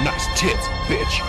Nice tits, bitch.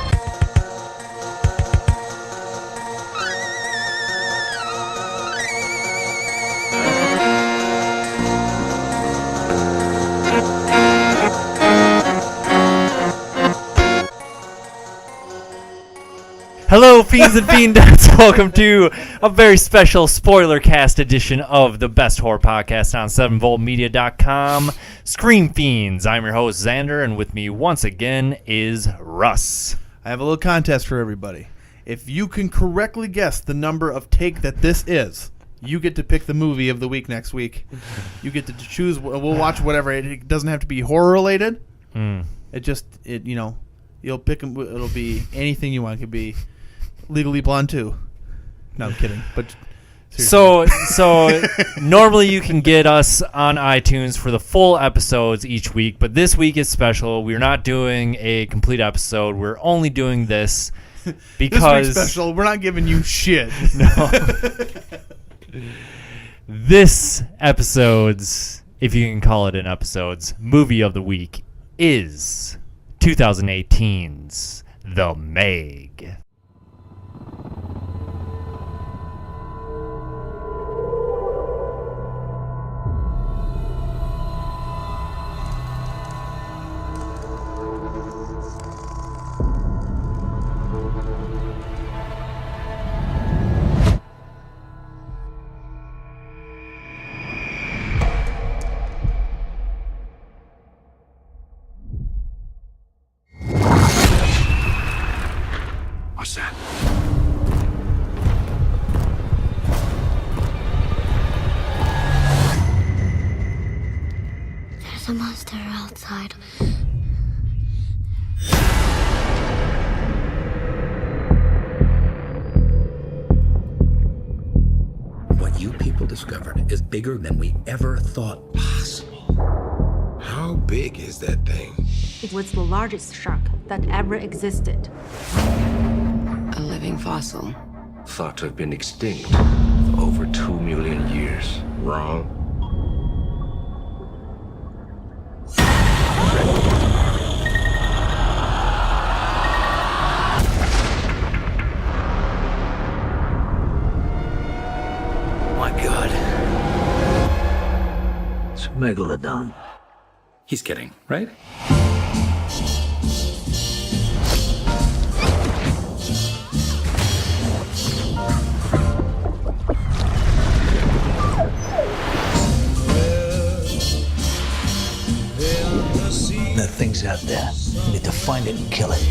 Hello, Fiends and Fiendettes. Welcome to a very special spoiler cast edition of the best horror podcast on 7voltmedia.com, Scream Fiends. I'm your host, Xander, and with me once again is Russ. I have a little contest for everybody. If you can correctly guess the number of take that this is, you get to pick the movie of the week next week. You get to choose. We'll watch whatever. It doesn't have to be horror related. You'll pick them. It'll be anything you want. It could be Legally Blonde 2. No, I'm kidding. But so normally you can get us on iTunes for the full episodes each week, but this week is special. We're not doing a complete episode. We're only doing this because this week's special. We're not giving you shit. No. This episode's, if you can call it an episode's, movie of the week is 2018's The Meg. What's that? There's a monster outside. What you people discovered is bigger than we ever thought possible. How big is that thing? It was the largest shark that ever existed. A living fossil. Thought to have been extinct for over 2 million years. Wrong. My God. It's a megalodon. He's kidding, right? That thing's out there. We need to find it and kill it.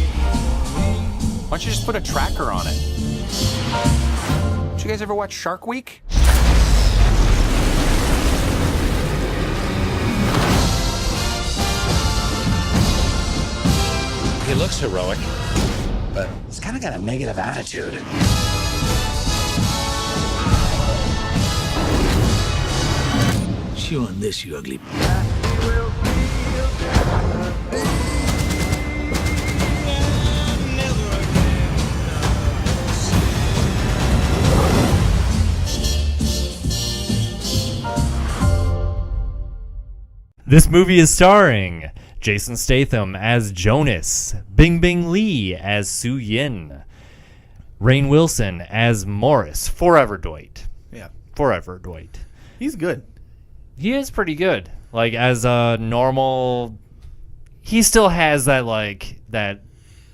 Why don't you just put a tracker on it? Did you guys ever watch Shark Week? He looks heroic, but he's kind of got a negative attitude. Chew on this, you ugly. This movie is starring Jason Statham as Jonas, Bingbing Lee as Su Yin, Rainn Wilson as Morris, Forever Dwight. yeah, Forever Dwight. he's good. He is pretty good. Like, as a normal, he still has that, like, that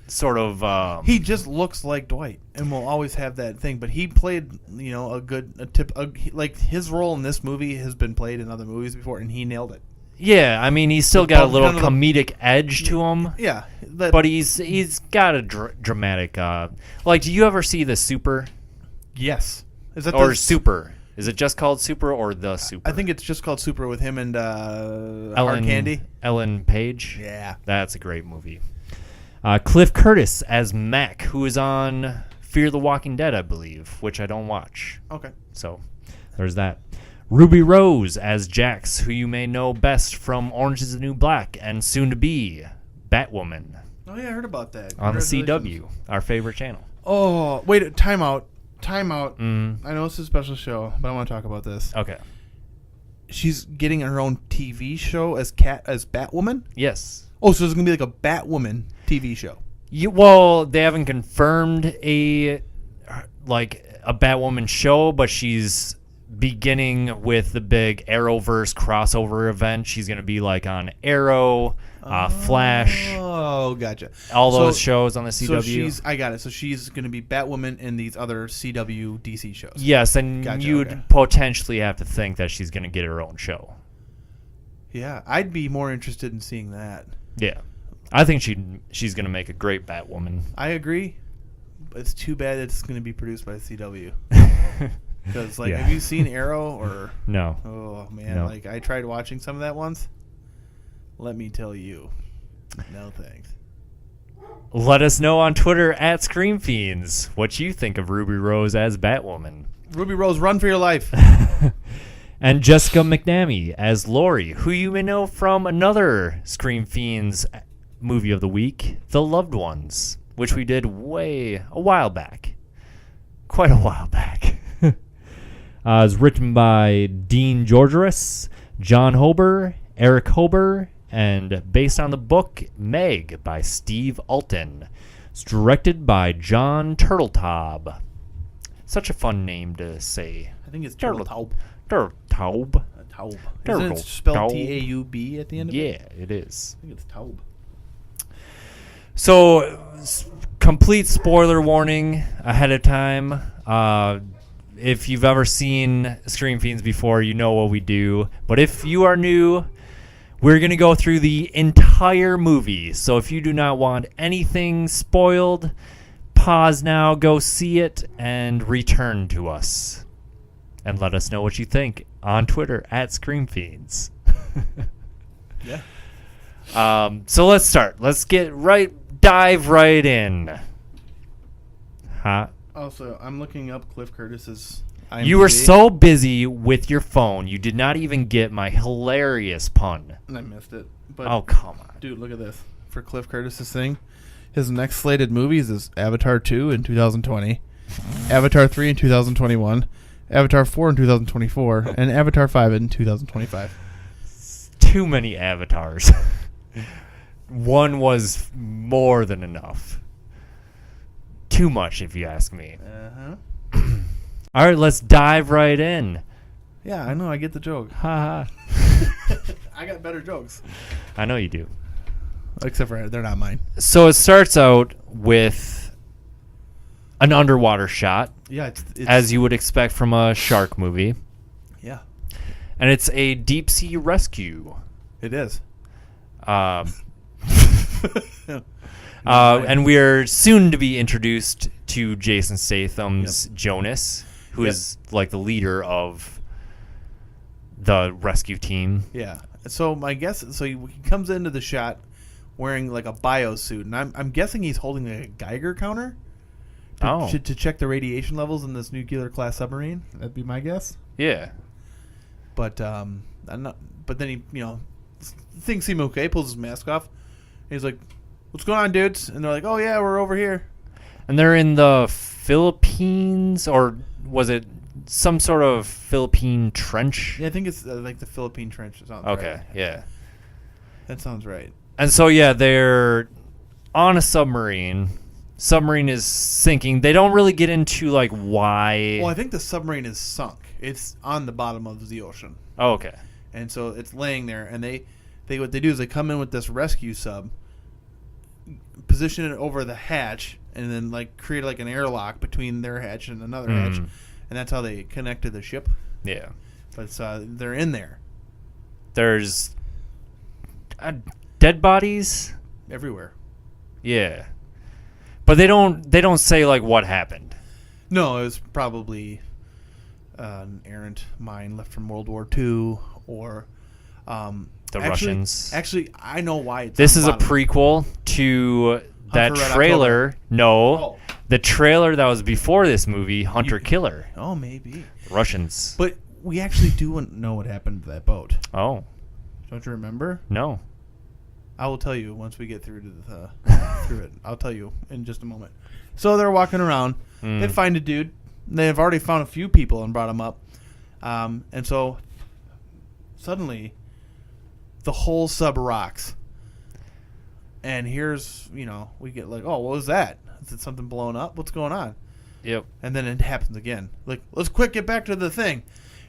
sort of... He just looks like Dwight, and will always have that thing. But he played, like his role in this movie has been played in other movies before, and he nailed it. Yeah, I mean, he's still got a little None of the- comedic edge to him. Yeah, But he's got a dramatic... like, do you ever see The Super? yes, is that Or Super? Is it just called Super or The Super? I think it's just called Super with him and Hard Ellen Candy. Ellen Page. Yeah. That's a great movie. Cliff Curtis as Mac, who is on Fear the Walking Dead, I believe, which I don't watch. Okay. So there's that. Ruby Rose as Jax, who you may know best from Orange is the New Black and soon to be Batwoman Oh yeah, I heard about that. on the Congratulations. CW, our favorite channel. Oh wait, time out. I know it's a special show, but I want to talk about this. Okay. She's getting her own TV show as Batwoman. Yes. Oh, so there's going to be like a Batwoman TV show. Well, they haven't confirmed a Batwoman show, but she's beginning with the big Arrowverse crossover event. She's going to be like on Arrow, Flash. Oh, gotcha. All those shows on the CW. So I got it. So she's going to be Batwoman in these other CW DC shows. Yes, and you'd potentially have to think that she's going to get her own show. Yeah, I'd be more interested in seeing that. Yeah. I think she's going to make a great Batwoman. I agree. But it's too bad it's going to be produced by CW. Because, have you seen Arrow or... No. Oh, man. No. I tried watching some of that once. Let me tell you. No thanks. Let us know on Twitter at ScreamFiends what you think of Ruby Rose as Batwoman. Ruby Rose, run for your life. And Jessica McNamee as Lori, who you may know from another Scream Fiends movie of the week, The Loved Ones, which we did a while back. Quite a while back. It was written by Dean Georgeris, John Hober, Eric Hober, and based on the book Meg by Steve Alton. It's directed by John Turtletaub. Such a fun name to say. I think it's Turtletaub. Turtletaub. Taub. Isn't it spelled T-A-U-B at the end of it? Yeah, it is. I think it's Taub. So, complete spoiler warning ahead of time. If you've ever seen Scream Fiends before, you know what we do. But if you are new, we're going to go through the entire movie. So if you do not want anything spoiled, pause now, go see it, and return to us. And let us know what you think on Twitter at ScreamFiends. Yeah. So let's start. Let's dive right in. Also, I'm looking up Cliff Curtis's IMDb. You were so busy with your phone, you did not even get my hilarious pun. And I missed it. But oh, come on. Dude, look at this. For Cliff Curtis's thing, his next slated movies is Avatar 2 in 2020, Avatar 3 in 2021, Avatar 4 in 2024, and Avatar 5 in 2025. Too many avatars. One was more than enough. Too much, if you ask me. Uh-huh. All right, let's dive right in. Yeah, I know. I get the joke. Ha ha. I got better jokes. I know you do. Except for they're not mine. So it starts out with an underwater shot. Yeah, it's as you would expect from a shark movie. Yeah. And it's a deep sea rescue. It is. And we're soon to be introduced to Jason Statham's Jonas, who is like the leader of the rescue team. Yeah. So my guess, he comes into the shot wearing like a biosuit, and I'm guessing he's holding like a Geiger counter to check the radiation levels in this nuclear class submarine. That'd be my guess. Yeah. But I'm not. But then he, things seem okay. Pulls his mask off. And he's like, "What's going on, dudes?" And they're like, "Oh yeah, we're over here." And they're in the Philippines, or was it some sort of Philippine trench? Yeah, I think it's like the Philippine Trench or something. Okay, right? yeah. That sounds right. And so, they're on a submarine. Submarine is sinking. They don't really get into, like, why. Well, I think the submarine is sunk. It's on the bottom of the ocean. Oh, okay. And so it's laying there, and they what they do is they come in with this rescue sub, position it over the hatch, and then like create like an airlock between their hatch and another hatch, and that's how they connect to the ship. Yeah, but they're in there. There's dead bodies everywhere. Yeah, but they don't say like what happened. No, it was probably an errant mine left from World War II, or Russians. Actually, I know why it's this is a prequel to that trailer. No, the trailer that was before this movie, Hunter Killer. Oh, maybe. Russians. But we actually do know what happened to that boat. Oh. Don't you remember? No. I will tell you once we get through to through it. I'll tell you in just a moment. So they're walking around. They find a dude. They've already found a few people and brought them up. And so suddenly the whole sub rocks. And here's, we get like, oh, what was that? Is it something blown up? What's going on? Yep. And then it happens again. Like, let's quick get back to the thing.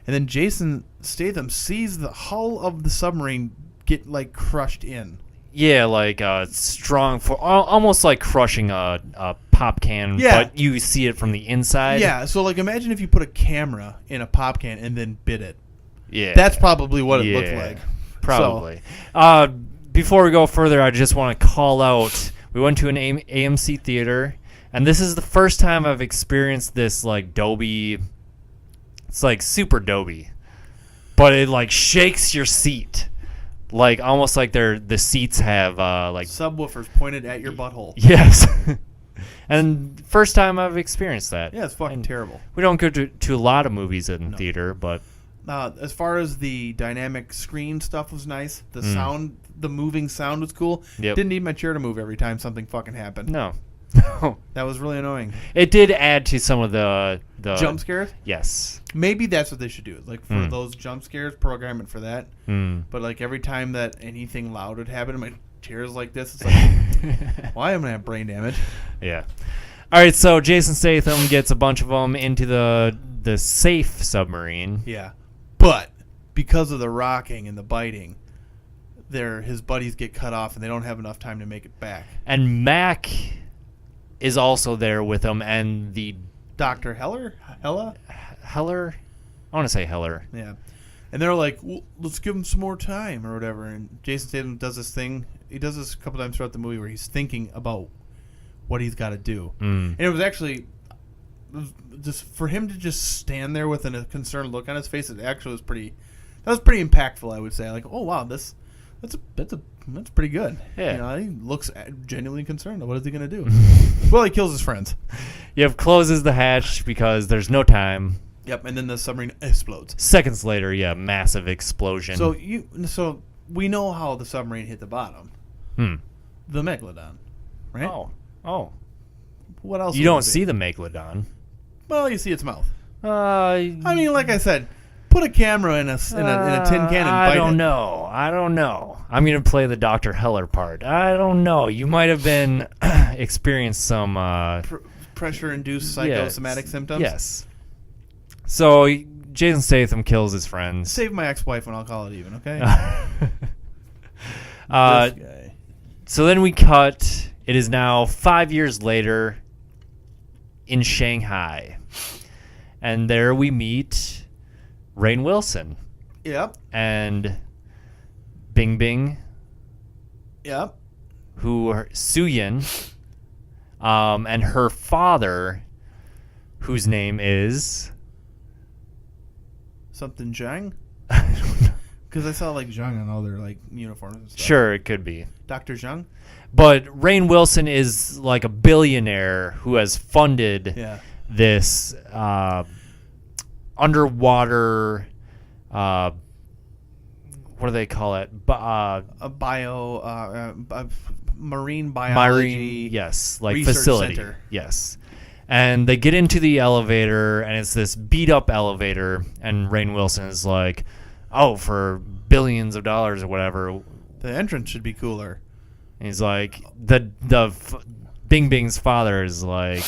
And then Jason Statham sees the hull of the submarine get, like, crushed in. Yeah, like strong, almost like crushing a pop can, but you see it from the inside. Yeah, so, like, imagine if you put a camera in a pop can and then bit it. Yeah. That's probably what it looked like. Probably. Before we go further, I just want to call out, we went to an AMC theater, and this is the first time I've experienced this, like, Dolby. It's like super Dolby, but it like shakes your seat, like almost like the seats have like subwoofers pointed at your butthole. Yes. And first time I've experienced that. Yeah, it's fucking terrible. We don't go to a lot of movies in theater, but as far as the dynamic screen stuff was nice. The sound, the moving sound was cool. Yep. Didn't need my chair to move every time something fucking happened. No. That was really annoying. It did add to some of the jump scares. Yes. Maybe that's what they should do. Like for those jump scares, program it for that. But like every time that anything loud would happen, my chair's like this. It's like, why am I gonna have brain damage? Yeah. All right. So Jason Statham gets a bunch of them into the safe submarine. Yeah. But because of the rocking and the biting, his buddies get cut off and they don't have enough time to make it back. And Mac is also there with him, and the Dr. Heller? Heller? I want to say Heller. Yeah. And they're like, well, let's give him some more time or whatever. And Jason Statham does this thing. He does this a couple times throughout the movie where he's thinking about what he's got to do. And it was actually just for him to just stand there with a concerned look on his face. It actually was pretty impactful, I would say. Like, oh wow, that's pretty good. Yeah. He looks genuinely concerned. What is he going to do? Well, he kills his friends. Yep, closes the hatch because there's no time. Yep, and then the submarine explodes. Seconds later, massive explosion. So we know how the submarine hit the bottom. The Megalodon, right? Oh. What else? You don't see the Megalodon. Well, you see its mouth. I mean, like I said, put a camera in a tin can and bite it. I don't know. I'm going to play the Dr. Heller part. I don't know. You might have been experienced some pressure-induced psychosomatic symptoms. Yes. So Jason Statham kills his friends. Save my ex-wife and I'll call it even, okay? This guy. So then we cut. It is now 5 years later in Shanghai. And there we meet Rainn Wilson. Yep. And Bing Bing. Yep. Suyin. And her father, whose name is something Zhang. Because I saw like Zhang on all their like uniforms and stuff. Sure, it could be Dr. Zhang. But Rainn Wilson is like a billionaire who has funded this underwater. What do they call it? Marine biology. Like facility. Center. Yes. And they get into the elevator, and it's this beat-up elevator, and Rainn Wilson is like, oh, for billions of dollars or whatever. The entrance should be cooler. And he's like, Bing Bing's father is like,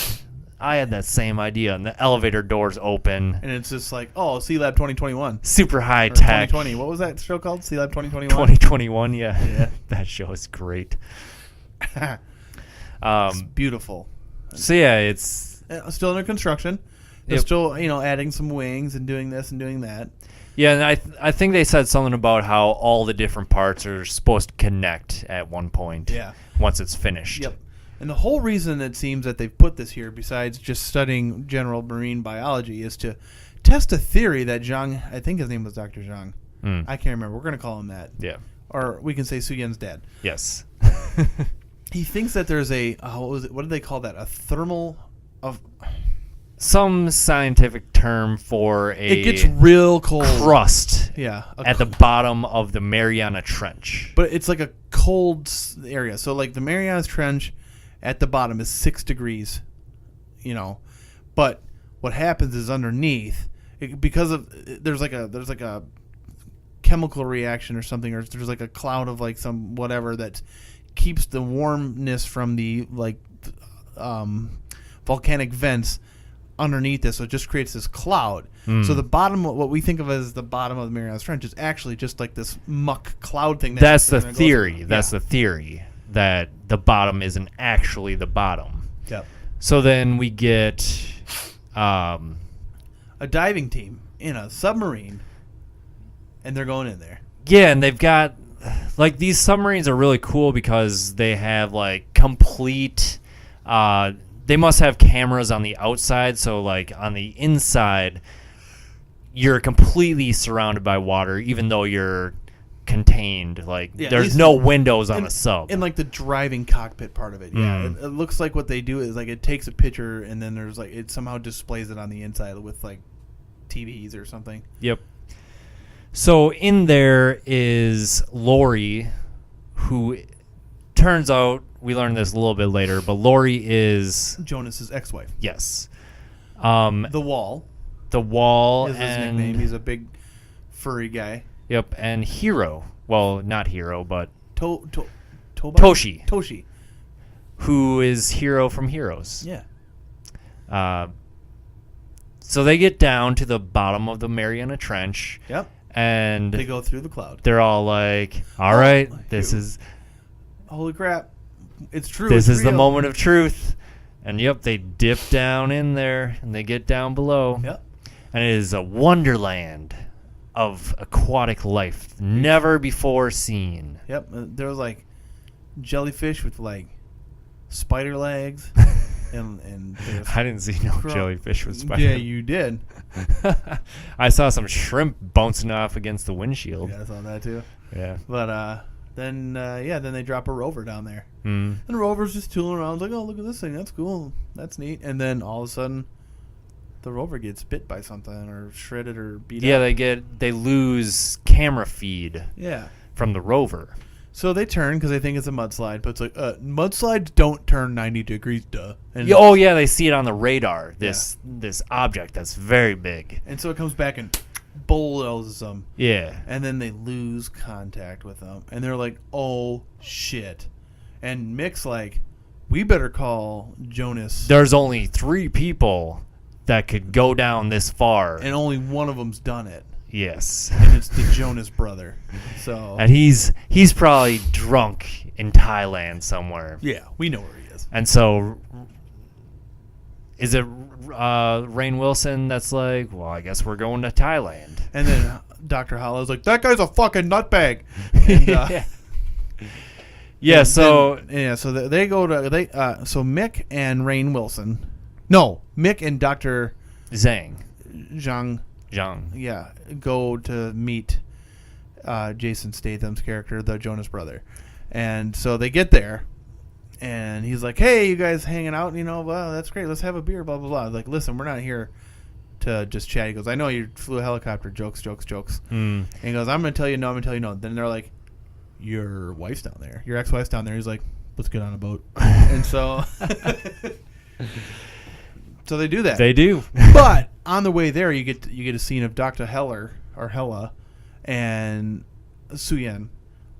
I had that same idea. And the elevator doors open. And it's just like, oh, C-Lab 2021. Super high tech. 2020. What was that show called? C-Lab 2021? 2021, yeah. That show is great. It's beautiful. So, yeah, it's still under construction. They're still, adding some wings and doing this and doing that. Yeah, and I think they said something about how all the different parts are supposed to connect at one point. Yeah. Once it's finished. Yep. And the whole reason it seems that they've put this here, besides just studying general marine biology, is to test a theory that Zhang, I think his name was Dr. Zhang. I can't remember. We're going to call him that. Yeah. Or we can say Suyun's dad. Yes. He thinks that there's what did they call that? A thermal of some scientific term for it gets real cold crust. Yeah, at the bottom of the Mariana Trench. But it's like a cold area. So like the Mariana Trench at the bottom is 6 degrees, But what happens is underneath, because of there's like a chemical reaction or something, or there's like a cloud of like some whatever that's keeps the warmness from the volcanic vents underneath this, so it just creates this cloud. So the bottom, what we think of as the bottom of the Marianas Trench, is actually just like this muck cloud thing. That's the theory. That's the theory, that the bottom isn't actually the bottom. Yep. So then we get a diving team in a submarine, and they're going in there. Yeah, and they've got, like, these submarines are really cool because they have, like, complete, they must have cameras on the outside, so, like, on the inside, you're completely surrounded by water, even though you're contained. Like, there's no windows on the sub. And, like, the driving cockpit part of it, yeah. It looks like what they do is, like, it takes a picture, and then there's, like, it somehow displays it on the inside with, like, TVs or something. Yep. So in there is Lori, who turns out, we learned this a little bit later, but Lori is Jonas's ex-wife. Yes. The Wall. The Wall is his and nickname. He's a big furry guy. Yep, and Hiro. Well, not Hiro, but Toshi. Toshi. Who is Hiro from Heroes. Yeah. So they get down to the bottom of the Mariana Trench. Yep. And they go through the cloud. They're all like, all right, this is... Holy crap. It's true. This is real. the moment of truth. And, yep, they dip down in there, and they get down below. Yep. And it is a wonderland of aquatic life never before seen. Yep. There was, like, jellyfish with, like, spider legs. and I didn't see no jellyfish with spider. Yeah, you did. I saw some shrimp bouncing off against the windshield. Yeah, I saw that too. Yeah. But then they drop a rover down there. And the rover's just tooling around. It's like, oh, look at this thing. That's cool. That's neat. And then all of a sudden, the rover gets bit by something or shredded or beat up. Yeah, they lose camera feed. Yeah. From the rover. So they turn because they think it's a mudslide, but it's like mudslides don't turn 90 degrees, duh. And oh yeah, they see it on the radar. This object that's very big. And so it comes back and bulldozes them. Yeah. And then they lose contact with them, and they're like, "Oh shit!" And Mick's like, "We better call Jonas." There's only 3 people that could go down this far, and only one of them's done it. Yes. And it's the Jonas brother. So. And he's probably drunk in Thailand somewhere. Yeah, we know where he is. And so, is it Rainn Wilson that's like, well, I guess we're going to Thailand. And then Dr. Hollow's like, that guy's a fucking nutbag. And, yeah, so they go to so Mick and Rainn Wilson. No, Mick and Dr. Zhang. Yeah, go to meet Jason Statham's character, the Jonas brother. And so they get there, and he's like, hey, you guys hanging out? You know, well, that's great. Let's have a beer, blah, blah, blah. Like, listen, we're not here to just chat. He goes, I know you flew a helicopter. Jokes. And he goes, I'm going to tell you no. Then they're like, your wife's down there. Your ex-wife's down there. He's like, let's get on a boat. And so... So they do that. They do. But on the way there, you get a scene of Dr. Hella and Suyen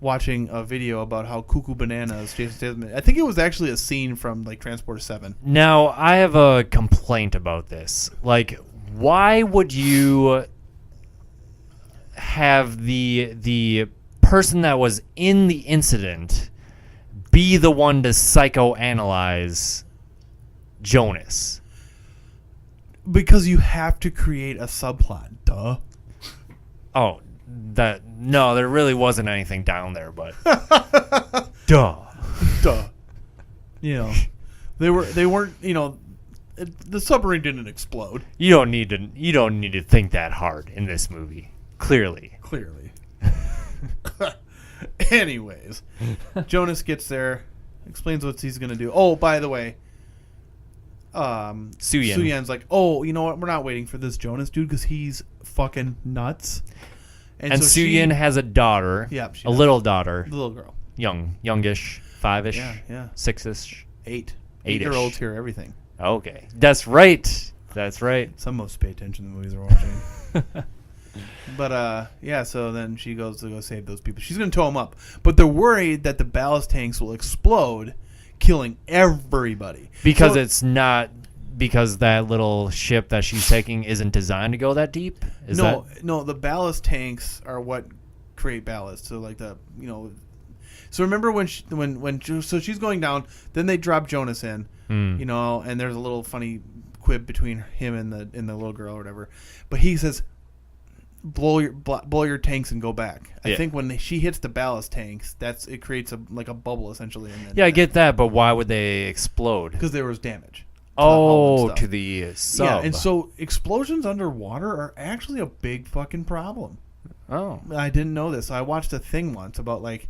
watching a video about how cuckoo bananas Jason Statham. I think it was actually a scene from like Transporter 7. Now, I have a complaint about this. Like, why would you have the person that was in the incident be the one to psychoanalyze Jonas? Because you have to create a subplot, duh. Oh, no, there really wasn't anything down there, but duh. You know, they weren't. You know, the submarine didn't explode. You don't need to think that hard in this movie. Clearly. Anyways, Jonas gets there, explains what he's gonna do. Oh, by the way. Suyen's like, oh, you know what? We're not waiting for this Jonas dude because he's fucking nuts. And so Suyen has a daughter. Yeah, a little daughter. The little girl. Youngish, 5-ish. Yeah. 6-ish. 8-year-olds hear everything. Okay, that's right. Some of us pay attention to the movies we're watching. But yeah, so then she goes to go save those people. She's going to tow them up, but they're worried that the ballast tanks will explode, killing everybody. Because So- it's not because that little ship that she's taking isn't designed to go that deep. No, the ballast tanks are what create ballast. So like so remember when so she's going down, then they drop Jonas in, and there's a little funny quib between him and the little girl or whatever, but he says, blow your tanks and go back. I think when she hits the ballast tanks, it creates a bubble essentially. And then, Yeah, I get that, but why would they explode? because there was damage. To the sub. Yeah, and so explosions underwater are actually a big fucking problem. Oh. I didn't know this. I watched a thing once about like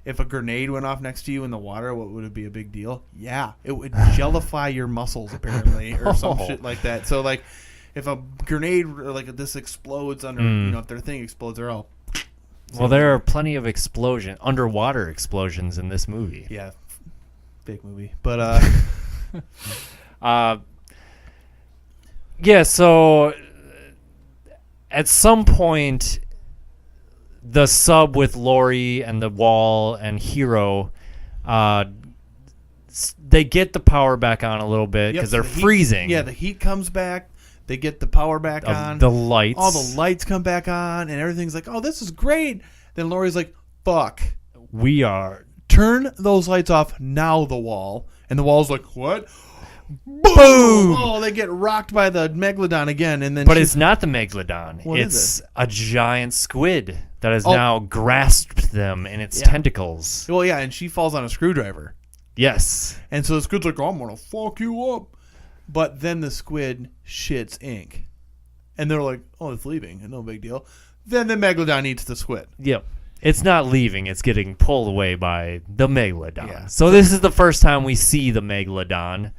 if a grenade went off next to you in the water, what would it be a big deal? Yeah, it would jellify your muscles apparently, or some shit like that. So like if a grenade or like this explodes under, if their thing explodes, they're all. Well, there are plenty of underwater explosions in this movie. Yeah, big movie, but yeah. So at some point, the sub with Lori and the wall and Hero, they get the power back on a little bit because they're freezing. Yeah, the heat comes back. They get the power back on. The lights. All the lights come back on, and everything's like, oh, this is great. Then Lori's like, fuck. We are. Turn those lights off now, the wall. And the wall's like, what? Boom! Oh, they get rocked by the Megalodon again. And then But it's not the Megalodon. What it's is it? a giant squid that has now grasped them in its tentacles. Well, yeah, and she falls on a screwdriver. Yes. And so the squid's like, I'm going to fuck you up. But then the squid shits ink. And they're like, oh, it's leaving. No big deal. Then the Megalodon eats the squid. Yep. It's not leaving. It's getting pulled away by the Megalodon. Yeah. So this is the first time we see the Megalodon.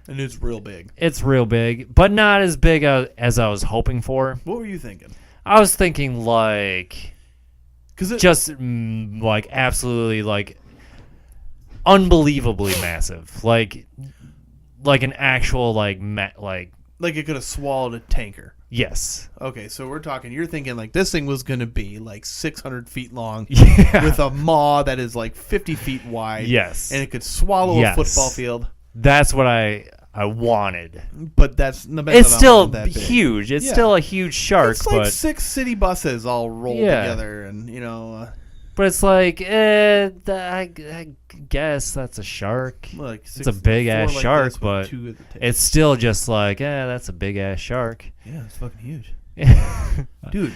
And it's real big. It's real big, but not as big as I was hoping for. What were you thinking? I was thinking like... Because like absolutely like unbelievably massive. Like an actual like it could have swallowed a tanker. Yes. Okay, so you're thinking like this thing was going to be like 600 feet long Yeah. with a maw that is like 50 feet wide. Yes. And it could swallow a football field. That's what I wanted. But that's it's still that big. huge. It's still a huge shark. It's like but 6 city buses all rolled together and, But it's like, I guess that's a shark. Like it's a big-ass like shark, this with but 2 at the tail. it's still just like, that's a big-ass shark. Yeah, it's fucking huge. Dude.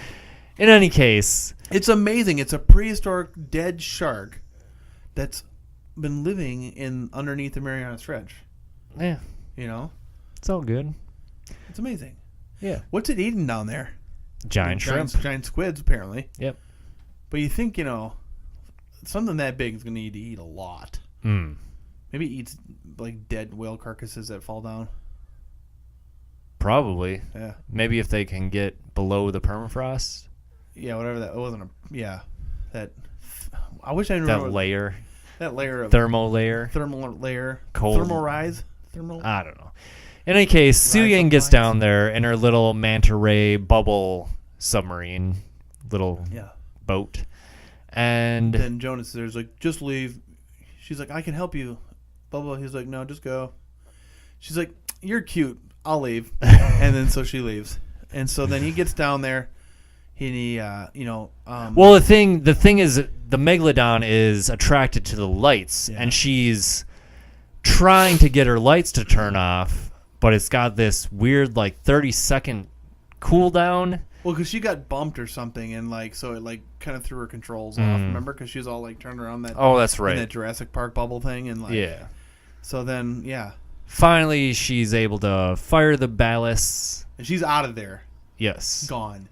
In any case. It's amazing. It's a prehistoric dead shark that's been living underneath the Mariana Trench. Yeah. It's all good. It's amazing. Yeah. What's it eating down there? Giant shrimp. Giant squids, apparently. Yep. But you think, something that big is going to need to eat a lot. Mm. Maybe it eats, like, dead whale carcasses that fall down. Probably. Yeah. Maybe if they can get below the permafrost. Yeah, whatever that... It wasn't that... I wish I knew... That layer. That layer of... Thermal layer. Thermal layer. Cold. Thermal rise? I don't know. In any case, Su Yang gets down there in her little manta ray bubble submarine. Little... boat, and then Jonas there's like, just leave. She's like, I can help you, Bubba. He's like, no, just go. She's like, you're cute, I'll leave. And then so she leaves, and so then he gets down there, well, the thing is, the Megalodon is attracted to the lights, and she's trying to get her lights to turn off, but it's got this weird like 30-second cooldown. Well, because she got bumped or something, and so it kind of threw her controls off. Remember, because she was all turned around that. Oh, that's right. In that Jurassic Park bubble thing, and yeah. So then, finally, she's able to fire the ballasts, and she's out of there. Yes, gone.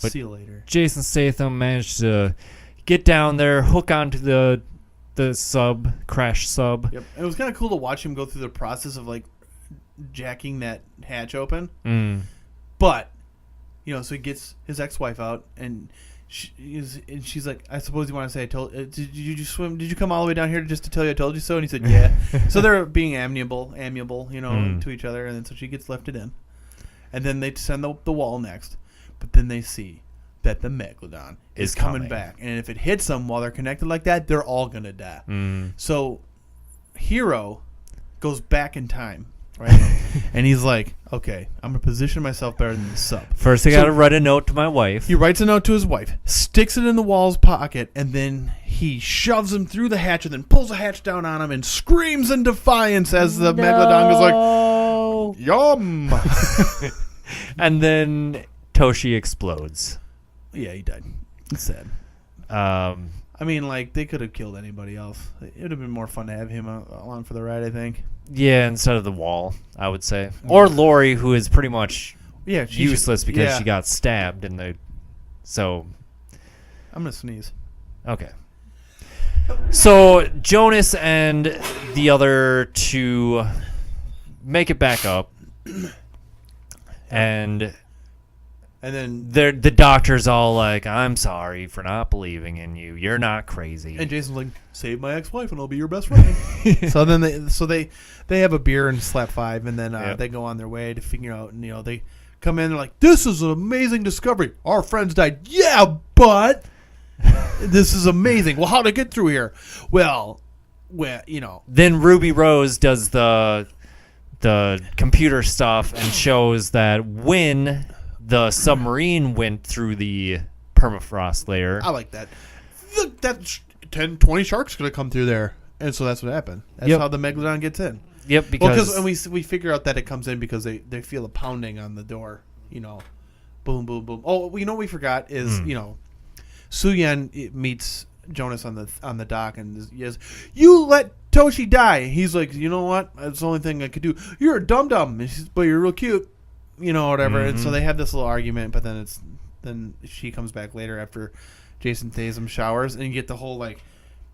But see you later. Jason Statham managed to get down there, hook onto the crash sub. Yep, and it was kind of cool to watch him go through the process of jacking that hatch open. But. So he gets his ex-wife out, and she's like, I suppose you want to say, did you swim? Did you come all the way down here just to tell you I told you so? And he said, yeah. So they're being amiable, to each other, and then so she gets lifted in. And then they send the wall next. But then they see that the Megalodon Is is coming coming. back. And if it hits them while they're connected like that, they're all going to die. So Hero goes back in time, right? And he's like, okay, I'm going to position myself better than the sub. First, I got to write a note to my wife. He writes a note to his wife, sticks it in the wall's pocket, and then he shoves him through the hatch and then pulls the hatch down on him and screams in defiance as the Megalodon goes like, yum! And then Toshi explodes. Yeah, he died. It's sad. I mean, like, they could have killed anybody else. It would have been more fun to have him along for the ride, I think. Yeah, instead of the wall, I would say. Or Lori, who is pretty much she's useless because she got stabbed in the... So... I'm going to sneeze. Okay. So Jonas and the other two make it back up. And then the doctor's all like, I'm sorry for not believing in you. You're not crazy. And Jason's like, save my ex-wife and I'll be your best friend. So then they have a beer and slap five, and then they go on their way to figure out, and they come in, they're like, this is an amazing discovery. Our friends died. Yeah, but this is amazing. Well, how'd I get through here? Well, Then Ruby Rose does the computer stuff and shows that when the submarine went through the permafrost layer. I like that. That 10, 20 sharks could have come through there. And so that's what happened. That's how the Megalodon gets in. Yep, because and we figure out that it comes in because they feel a pounding on the door. Boom, boom, boom. Oh, what we forgot is Suyen meets Jonas on the dock and he says, "You let Toshi die." He's like, "You know what? That's the only thing I could do. You're a dum dum, but you're real cute." Whatever. And so they have this little argument, but then she comes back later after Jason Statham showers, and you get the whole like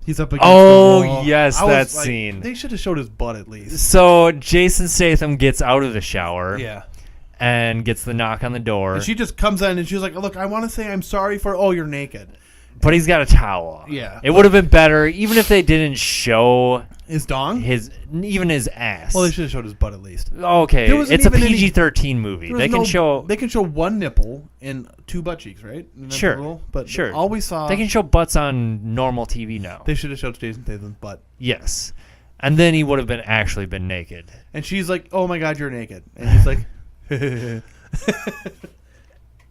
he's up against the wall. Yes, I was that like, scene. They should have showed his butt at least. So Jason Statham gets out of the shower. Yeah. And gets the knock on the door. And she just comes in and she's like, "Look, I want to say I'm sorry for." Oh, you're naked. But he's got a towel. Yeah. It would have been better even if they didn't show his dong, even his ass. Well, they should have showed his butt at least. Okay, it's a PG-13 movie. They can show one nipple and two butt cheeks, right? Sure, but sure. All we saw. They can show butts on normal TV now. They should have showed Jason Statham's butt. Yes, and then he would have actually been naked. And she's like, "Oh my God, you're naked," and he's like.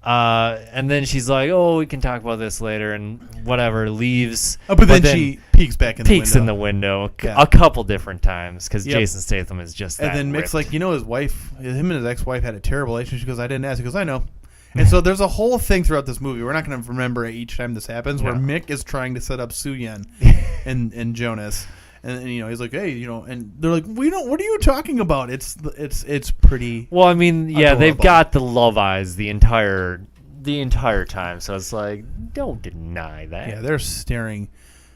And then she's like, "Oh, we can talk about this later," and whatever, leaves. But then she peeks back in the window. in the window a couple different times because Jason Statham is just that. And then Mick's ripped. like, his wife, him and his ex-wife had a terrible relationship. She goes, "I didn't ask." He goes, "I know." And so there's a whole thing throughout this movie. We're not going to remember each time this happens where Mick is trying to set up Suyen and Jonas. And he's like, "Hey, and they're like, what are you talking about?" It's pretty. Well, I mean, yeah, adorable. they've got the love eyes the entire time, so it's like, don't deny that. Yeah, they're staring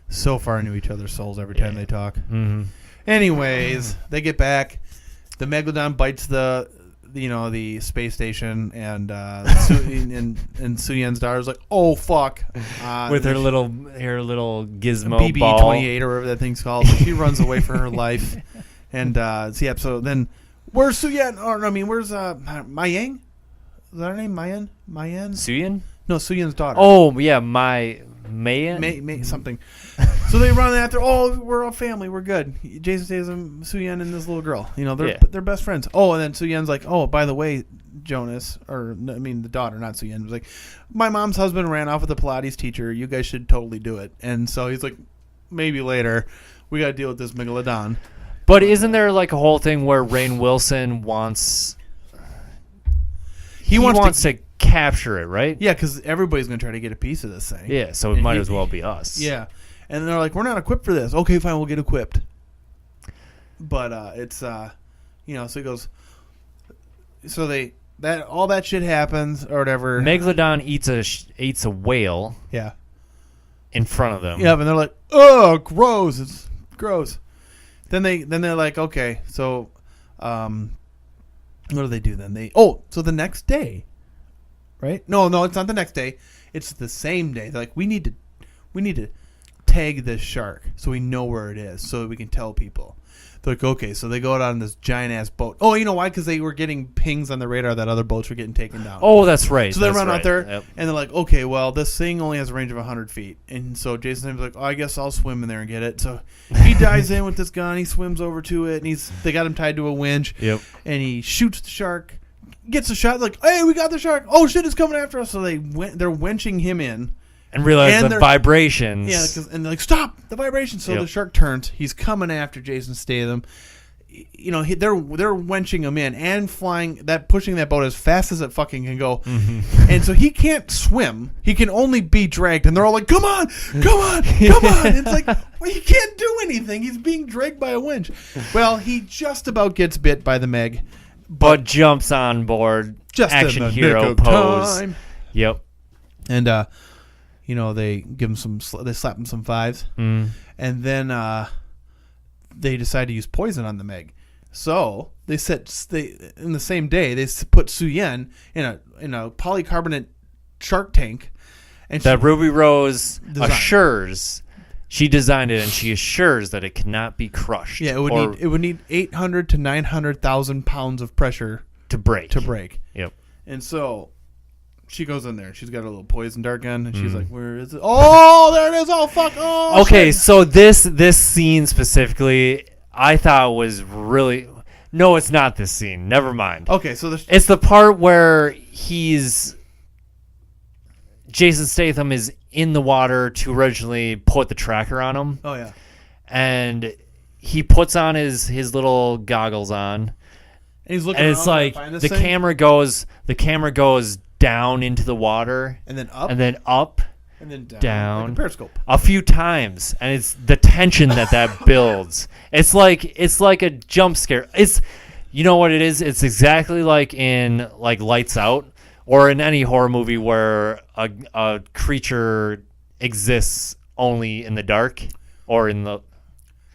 so far into each other's souls every time they talk. Mm-hmm. Anyways, they get back. The Megalodon bites the space station, and and Suyen's daughter's like, "Oh fuck," with her little gizmo BB-28 or whatever that thing's called. So she runs away for her life, and so then where's Suyen? Or I mean, where's Mayang? Is that her name? Mayan? Suyen? No, Suyen's daughter. Oh yeah, Mayan. May something. So they run after. Oh, we're all family. We're good. Jason Statham, Suyen, and this little girl. They're best friends. Oh, and then Suyen's like, "Oh, by the way, Jonas, the daughter, not Suyen, was like, my mom's husband ran off with a Pilates teacher. You guys should totally do it." And so he's like, "Maybe later. We got to deal with this Megalodon." But isn't there like a whole thing where Rainn Wilson wants? He wants to capture it, right? Yeah, because everybody's going to try to get a piece of this thing. Yeah, so it might as well be us. Yeah. And they're like, "We're not equipped for this." Okay, fine, we'll get equipped. But it's so it goes. So all that shit happens or whatever. Megalodon eats a whale. Yeah. In front of them. Yeah, and they're like, "Oh, gross! It's gross." Then they're like, "Okay, so, what do they do then? So the next day, right? No, it's not the next day. It's the same day. They're like, we need to tag this shark so we know where it is so we can tell people." They're like, okay, so they go out on this giant ass boat. Oh, you know why? Because they were getting pings on the radar that other boats were getting taken down. Oh, that's right. So they run out there, Yep. and they're like, okay, well, this thing only has a range of 100 feet. And so Jason Statham's like, oh, I guess I'll swim in there and get it. So he dives in with this gun. He swims over to it, and they got him tied to a winch. Yep. And he shoots the shark, gets a shot, like, hey, we got the shark. Oh, shit, it's coming after us. So they're winching him in. And realize the vibrations. Yeah, and they're like, stop the vibrations. So Yep. the shark turns. He's coming after Jason Statham. You know, they're winching him in and pushing that boat as fast as it fucking can go. Mm-hmm. And so he can't swim. He can only be dragged. And they're all like, come on, come on, come on. And it's like, well, he can't do anything. He's being dragged by a winch. Well, he just about gets bit by the Meg. But jumps on board. Just action in the hero nick of pose. time. Yep. And, you know, they give him they slap him some fives. Mm. And then they decide to use poison on the Meg. So they in the same day they put Su Yen in a polycarbonate shark tank, and that Ruby Rose designed. assures she designed it, and she assures that it cannot be crushed. Yeah, it would need 800 to 900,000 pounds of pressure to break. Yep. And so she goes in there. She's got a little poison dart gun, and she's Mm. like, "Where is it? Oh, there it is! Oh, fuck! Oh, okay, shit." so this scene specifically, I thought was really. No, it's not this scene. Never mind. Okay, so it's the part where Jason Statham is in the water to originally put the tracker on him. Oh yeah. And he puts on his little goggles on. And he's looking. And it's like the camera goes down into the water, and then up, and then up, and then down like a periscope a few times, and it's the tension that builds. It's like a jump scare. It's, you know what it is? It's exactly like in like Lights Out, or in any horror movie where a creature exists only in the dark, or in the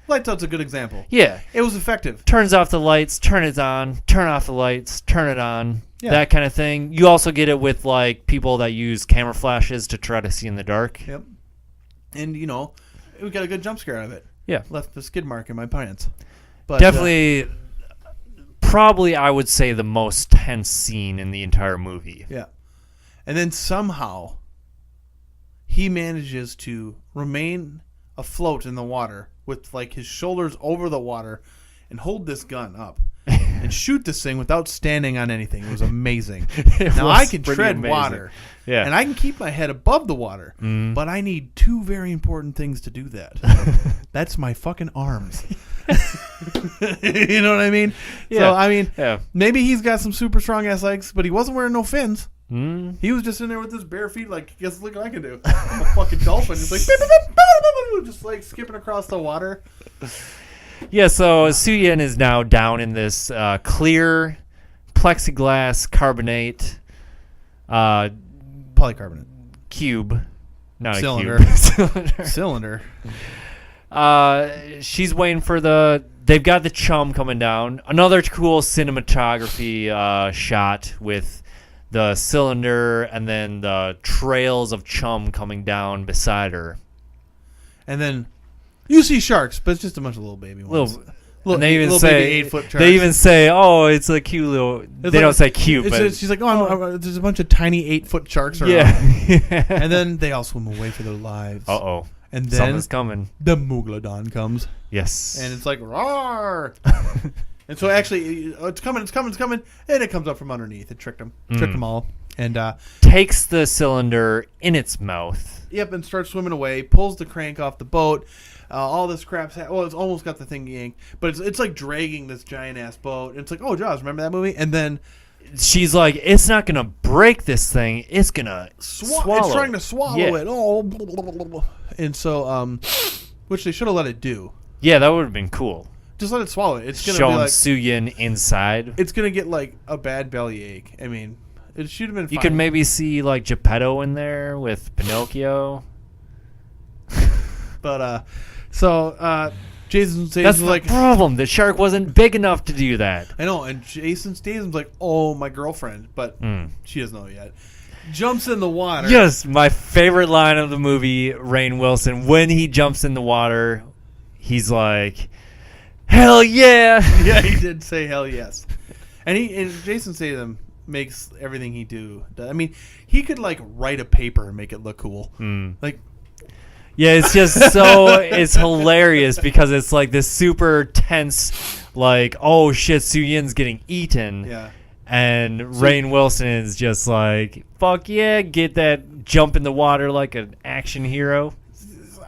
Lights Out's a good example. Yeah, it was effective. Turns off the lights, turn it on. Turn off the lights, turn it on. Yeah. That kind of thing. You also get it with like people that use camera flashes to try to see in the dark. Yep. And you know, we got a good jump scare out of it. Yeah. Left a skid mark in my pants. But definitely, probably I would say the most tense scene in the entire movie. Yeah. And then somehow he manages to remain afloat in the water with like his shoulders over the water and hold this gun up and shoot this thing without standing on anything. It was amazing. Now I can tread water, yeah, and I can keep my head above the water, but I need two very important things to do that. That's my fucking arms. You know what I mean? Yeah. So I mean, yeah. Maybe he's got some super strong ass legs, but he wasn't wearing no fins. Mm. He was just in there with his bare feet, like, guess look what I can do. I'm a fucking dolphin, just like beep, beep, beep, beep, beep, just like skipping across the water. Yeah, so Su Yen is now down in this clear plexiglass carbonate polycarbonate cube, not cylinder. a cube. Cylinder. She's waiting for they've got the chum coming down. Another cool cinematography shot with the cylinder and then the trails of chum coming down beside her. And then you see sharks, but it's just a bunch of little baby ones. And they even little say, baby 8-foot sharks. they even say, oh, it's a cute little. They don't say cute, but she's like, oh, there's a bunch of tiny 8-foot sharks around. Yeah. And then they all swim away for their lives. Uh-oh. And then something's coming. The Megalodon comes. Yes. And it's like, roar. And so actually, it's coming, and it comes up from underneath. It tricked them all. And takes the cylinder in its mouth. Yep, and starts swimming away, pulls the crank off the boat. All this crap's well, it's almost got the thing yanked, but it's like dragging this giant-ass boat. And it's like, oh, Jaws, remember that movie? And then she's like, it's not going to break this thing. It's going to swallow. It's trying to swallow it. Oh, blah, blah, blah, blah. And so, which they should have let it do. Yeah, that would have been cool. Just let it swallow it. It's gonna showing be like Su Yen inside. It's gonna get like a bad bellyache. I mean, it should have been. You fine. could maybe see like Geppetto in there with Pinocchio. But Jason Statham's That's the like problem. The shark wasn't big enough to do that. I know, and Jason Statham's like, oh, my girlfriend, but she doesn't know yet. Jumps in the water. Yes, my favorite line of the movie, Rainn Wilson, when he jumps in the water, he's like, Hell yeah! Yeah, he did say hell yes. And Jason Statham makes everything he do. I mean, he could like write a paper and make it look cool. Like, yeah, it's just so it's hilarious because it's like this super tense, like, oh shit, Su Yin's getting eaten. yeah. And Rainn Wilson is just like, fuck yeah, get that jump in the water like an action hero.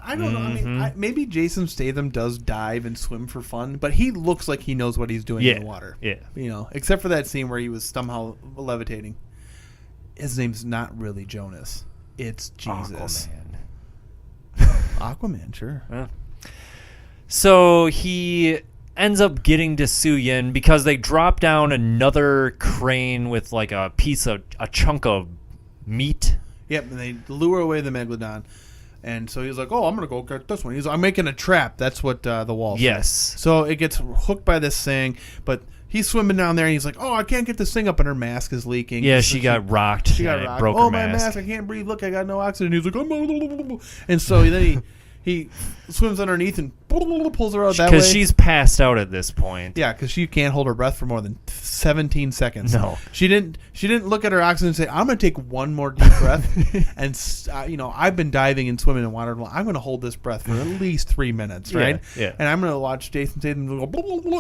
I don't know. I mean, maybe Jason Statham does dive and swim for fun, but he looks like he knows what he's doing in the water. Yeah. You know, except for that scene where he was somehow levitating. His name's not really Jonas. It's Jesus. Aquaman, sure. Yeah. So he ends up getting to Su Yin because they drop down another crane with like a chunk of meat. Yep, and they lure away the Megalodon. And so he's like, oh, I'm going to go get this one. He's like, I'm making a trap. That's what the wall says. Yes. So it gets hooked by this thing, but he's swimming down there, and he's like, oh, I can't get this thing up, and her mask is leaking. Yeah, she got rocked. She got rocked. Broke oh, her my mask. I can't breathe. Look, I got no oxygen. He's like, oh, and so then he swims underneath and pulls her out that way. Because she's passed out at this point. Yeah, because she can't hold her breath for more than 17 seconds. No. She didn't look at her oxygen and say, I'm going to take one more deep breath. And, I've been diving and swimming in water. I'm going to hold this breath for at least 3 minutes, right? Yeah. And I'm going to watch Jason Statham go,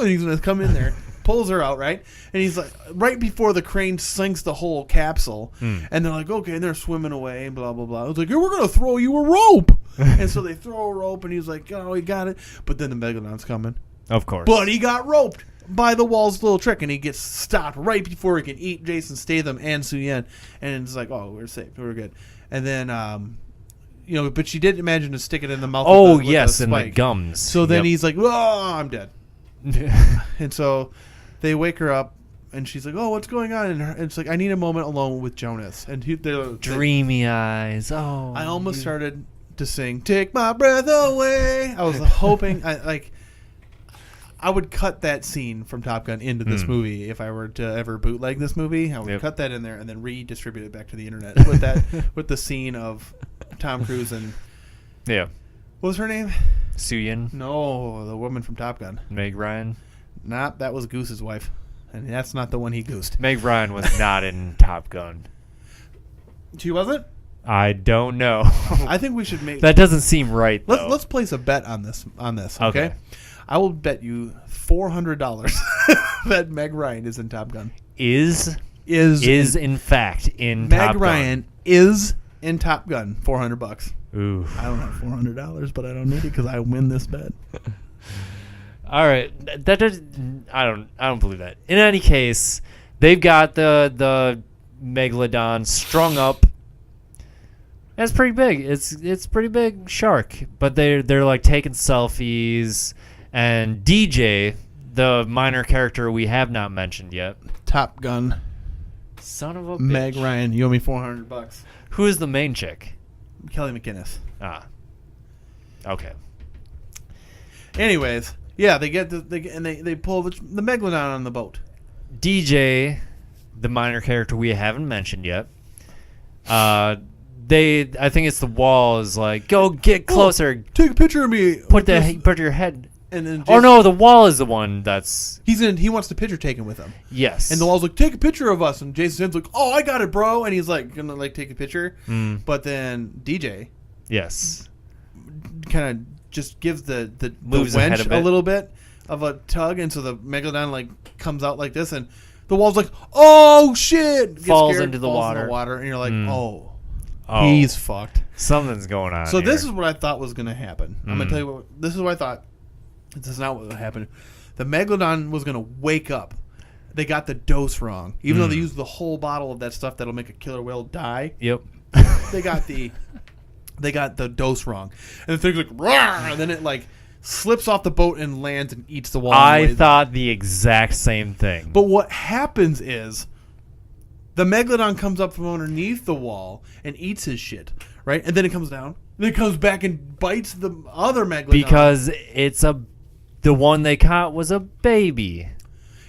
and he's going to come in there, pulls her out, right? And he's like, right before the crane sinks the whole capsule. And they're like, okay, and they're swimming away, blah, blah, blah. I was like, we're going to throw you a rope. And so they throw a rope, and he's like, oh, he got it. But then the Megalodon's coming. Of course. But he got roped by the wall's little trick, and he gets stopped right before he can eat Jason Statham and Su Yin. And it's like, oh, we're safe. We're good. And then, but she did imagine to stick it in the mouth. Oh, with yes, the in the spike. gums. So then Yep. he's like, oh, I'm dead. And so they wake her up, and she's like, oh, what's going on? And it's like, I need a moment alone with Jonas. And Dreamy eyes. Oh. I almost started to sing "Take My Breath Away." I was hoping I would cut that scene from Top Gun into this movie if I were to ever bootleg this movie. I would cut that in there and then redistribute it back to the internet with that with the scene of Tom Cruise and Yeah. what was her name? Su Yin. No, the woman from Top Gun. Meg Ryan. Nah, that was Goose's wife, and that's not the one he goosed. Meg Ryan was not in Top Gun. She wasn't. I don't know. I think we should make That doesn't seem right, though. Let's place a bet on this. Okay. I will bet you $400 that Meg Ryan is in Top Gun. Is in fact in Meg Top Gun. Ryan is in Top Gun. $400. Ooh. I don't have $400, but I don't need it because I win this bet. All right, that does. I don't believe that. In any case, they've got the Megalodon strung up. That's pretty big. It's pretty big shark, but they're like taking selfies, and DJ, the minor character we have not mentioned yet, Top Gun. son of a bitch. Meg Ryan, you owe me $400. Who is the main chick? Kelly McInnes. Ah, okay. Anyways, yeah, they pull the Megalodon on the boat. DJ, the minor character we haven't mentioned yet. I think it's the wall is like, go get closer. Take a picture of me. Put your head. And then Oh no, the wall is the one that's. He wants the picture taken with him. Yes. And the wall's like, take a picture of us. And Jason's like, oh, I got it, bro. And he's like gonna like take a picture. But then DJ, yes, kind of just gives the Moves ahead wench a bit. a little bit of a tug, and so the Megalodon like comes out like this, and the wall's like, oh shit, Gets Falls scared, into the falls in water. the water, and you're like, Oh. he's fucked. Something's going on. So here. this is what I thought was going to happen. I'm going to tell you what. This is what I thought. This is not what would happen. The Megalodon was going to wake up. They got the dose wrong. Even though they used the whole bottle of that stuff that'll make a killer whale die. Yep. They got the dose wrong. And the thing's like, "Rawr!" And then it like slips off the boat and lands and eats the wall. I thought the exact same thing. But what happens is the Megalodon comes up from underneath the wall and eats his shit, right? And then it comes down. Then it comes back and bites the other Megalodon. Because the one they caught was a baby.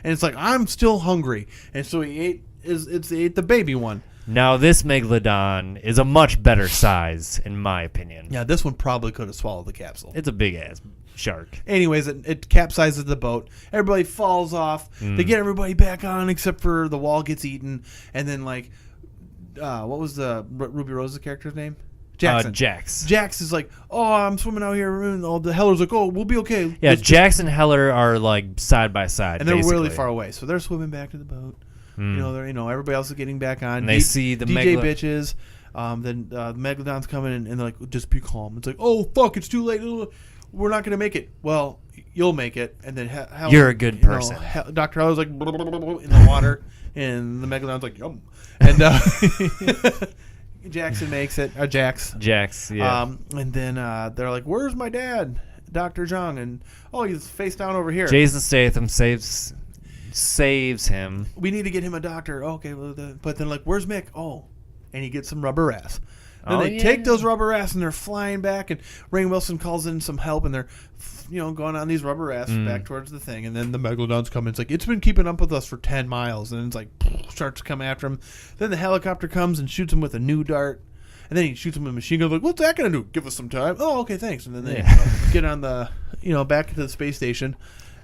And it's like, I'm still hungry. And so he ate the baby one. Now, this Megalodon is a much better size, in my opinion. Yeah, this one probably could have swallowed the capsule. It's a big-ass shark. Anyways, it capsizes the boat. Everybody falls off. They get everybody back on except for the wall gets eaten. And then, like, what was the Ruby Rose's character's name? Jackson. Jax is like, oh, I'm swimming out here. And all the Heller's like, oh, we'll be okay. Yeah, Jax and Heller are, like, side by side, and they're basically. really far away. So they're swimming back to the boat. Everybody else is getting back on. And they see the DJ bitches. Then Megalodon's coming and they're like, just be calm. It's like, oh, fuck, it's too late. We're not going to make it. Well, you'll make it. And then you're a good person. Dr. Heller's like, in the water. And the Megalodon's like, yum. And Jackson makes it. Jax, yeah. And then they're like, where's my dad? Dr. Zhang. And, oh, he's face down over here. Jason Statham saves him. We need to get him a doctor. Okay, but then, like, where's Mick? Oh, and he gets some rubber ass. Then they take those rubber ass and they're flying back, and Rainn Wilson calls in some help, and they're, going on these rubber ass back towards the thing, and then the Megalodon's coming. It's like, it's been keeping up with us for 10 miles, and it's like, starts to come after him. Then the helicopter comes and shoots him with a new dart, and then he shoots him with a machine gun. Like, what's that going to do? Give us some time. Oh, okay, thanks. And then they get on the, back to the space station,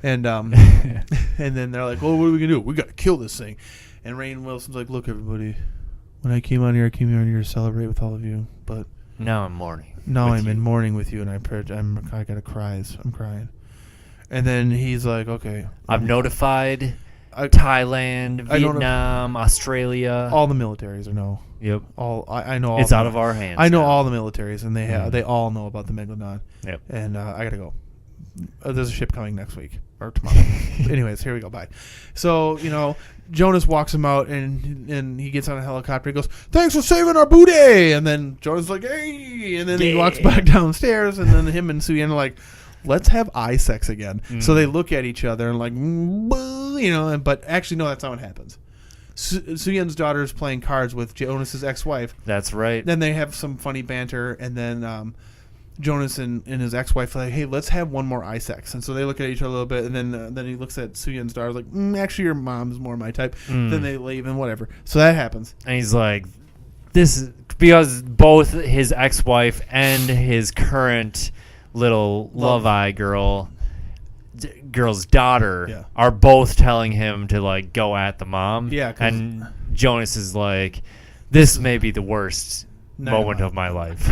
and and then they're like, well, what are we going to do? We got to kill this thing. And Rainn Wilson's like, look, everybody, when I came on here to celebrate with all of you, but now I'm mourning. Now I'm in mourning with you, and I gotta cry. I'm crying. And then he's like, okay, I've notified Thailand, Vietnam, Australia. All the militaries know. Yep. I know. It's out of our hands. I know all the militaries, and they all know about the Megalodon. Yep. And I gotta go. There's a ship coming next week or tomorrow. Anyways, here we go. Bye. So Jonas walks him out, and he gets on a helicopter. He goes, "Thanks for saving our booty." And then Jonas is like, "Hey!" And then he walks back downstairs, and then him and Suyen are like, "Let's have eye sex again." So they look at each other and like, but actually no, that's not what happens. Suyen's daughter is playing cards with Jonas's ex-wife. That's right. Then they have some funny banter, and then Jonas and his ex-wife are like, hey, let's have one more eye sex. And so they look at each other a little bit, and then he looks at Suyen's daughter like, actually your mom's more my type. Then they leave and whatever. So that happens. And he's like, this is because both his ex-wife and his current little love eye girl's daughter are both telling him to like go at the mom. Yeah. And Jonas is like, this may be the worst moment of my life.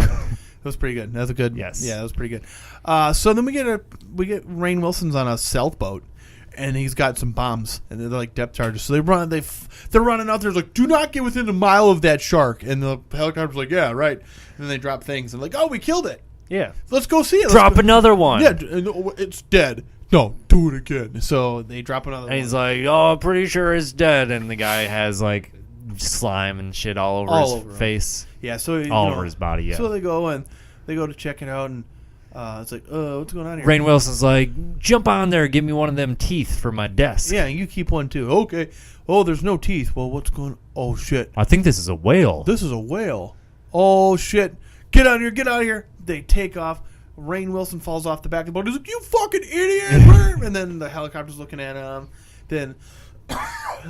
That was pretty good. That was a good. Yes. Yeah, that was pretty good. So then we get Rainn Wilson's on a stealth boat, and he's got some bombs, and they're like depth charges. So they're running out there. Like, do not get within a mile of that shark. And the helicopter's like, yeah, right. And then they drop things and like, oh, we killed it. Yeah. Let's go see it. Drop another one. Yeah, it's dead. No, do it again. So they drop another one. And he's like, oh, I'm pretty sure it's dead. And the guy has like slime and shit all over his face. Yeah, so all over his body. Yeah. So they go to check it out, and it's like, what's going on here? Rainn Wilson's like, jump on there, give me one of them teeth for my desk. Yeah, you keep one too. Okay. Oh, there's no teeth. Well, what's going on? Oh shit. I think this is a whale. This is a whale. Oh shit. Get out of here. Get out of here. They take off. Rainn Wilson falls off the back of the boat. He's like, you fucking idiot. And then the helicopter's looking at him. Then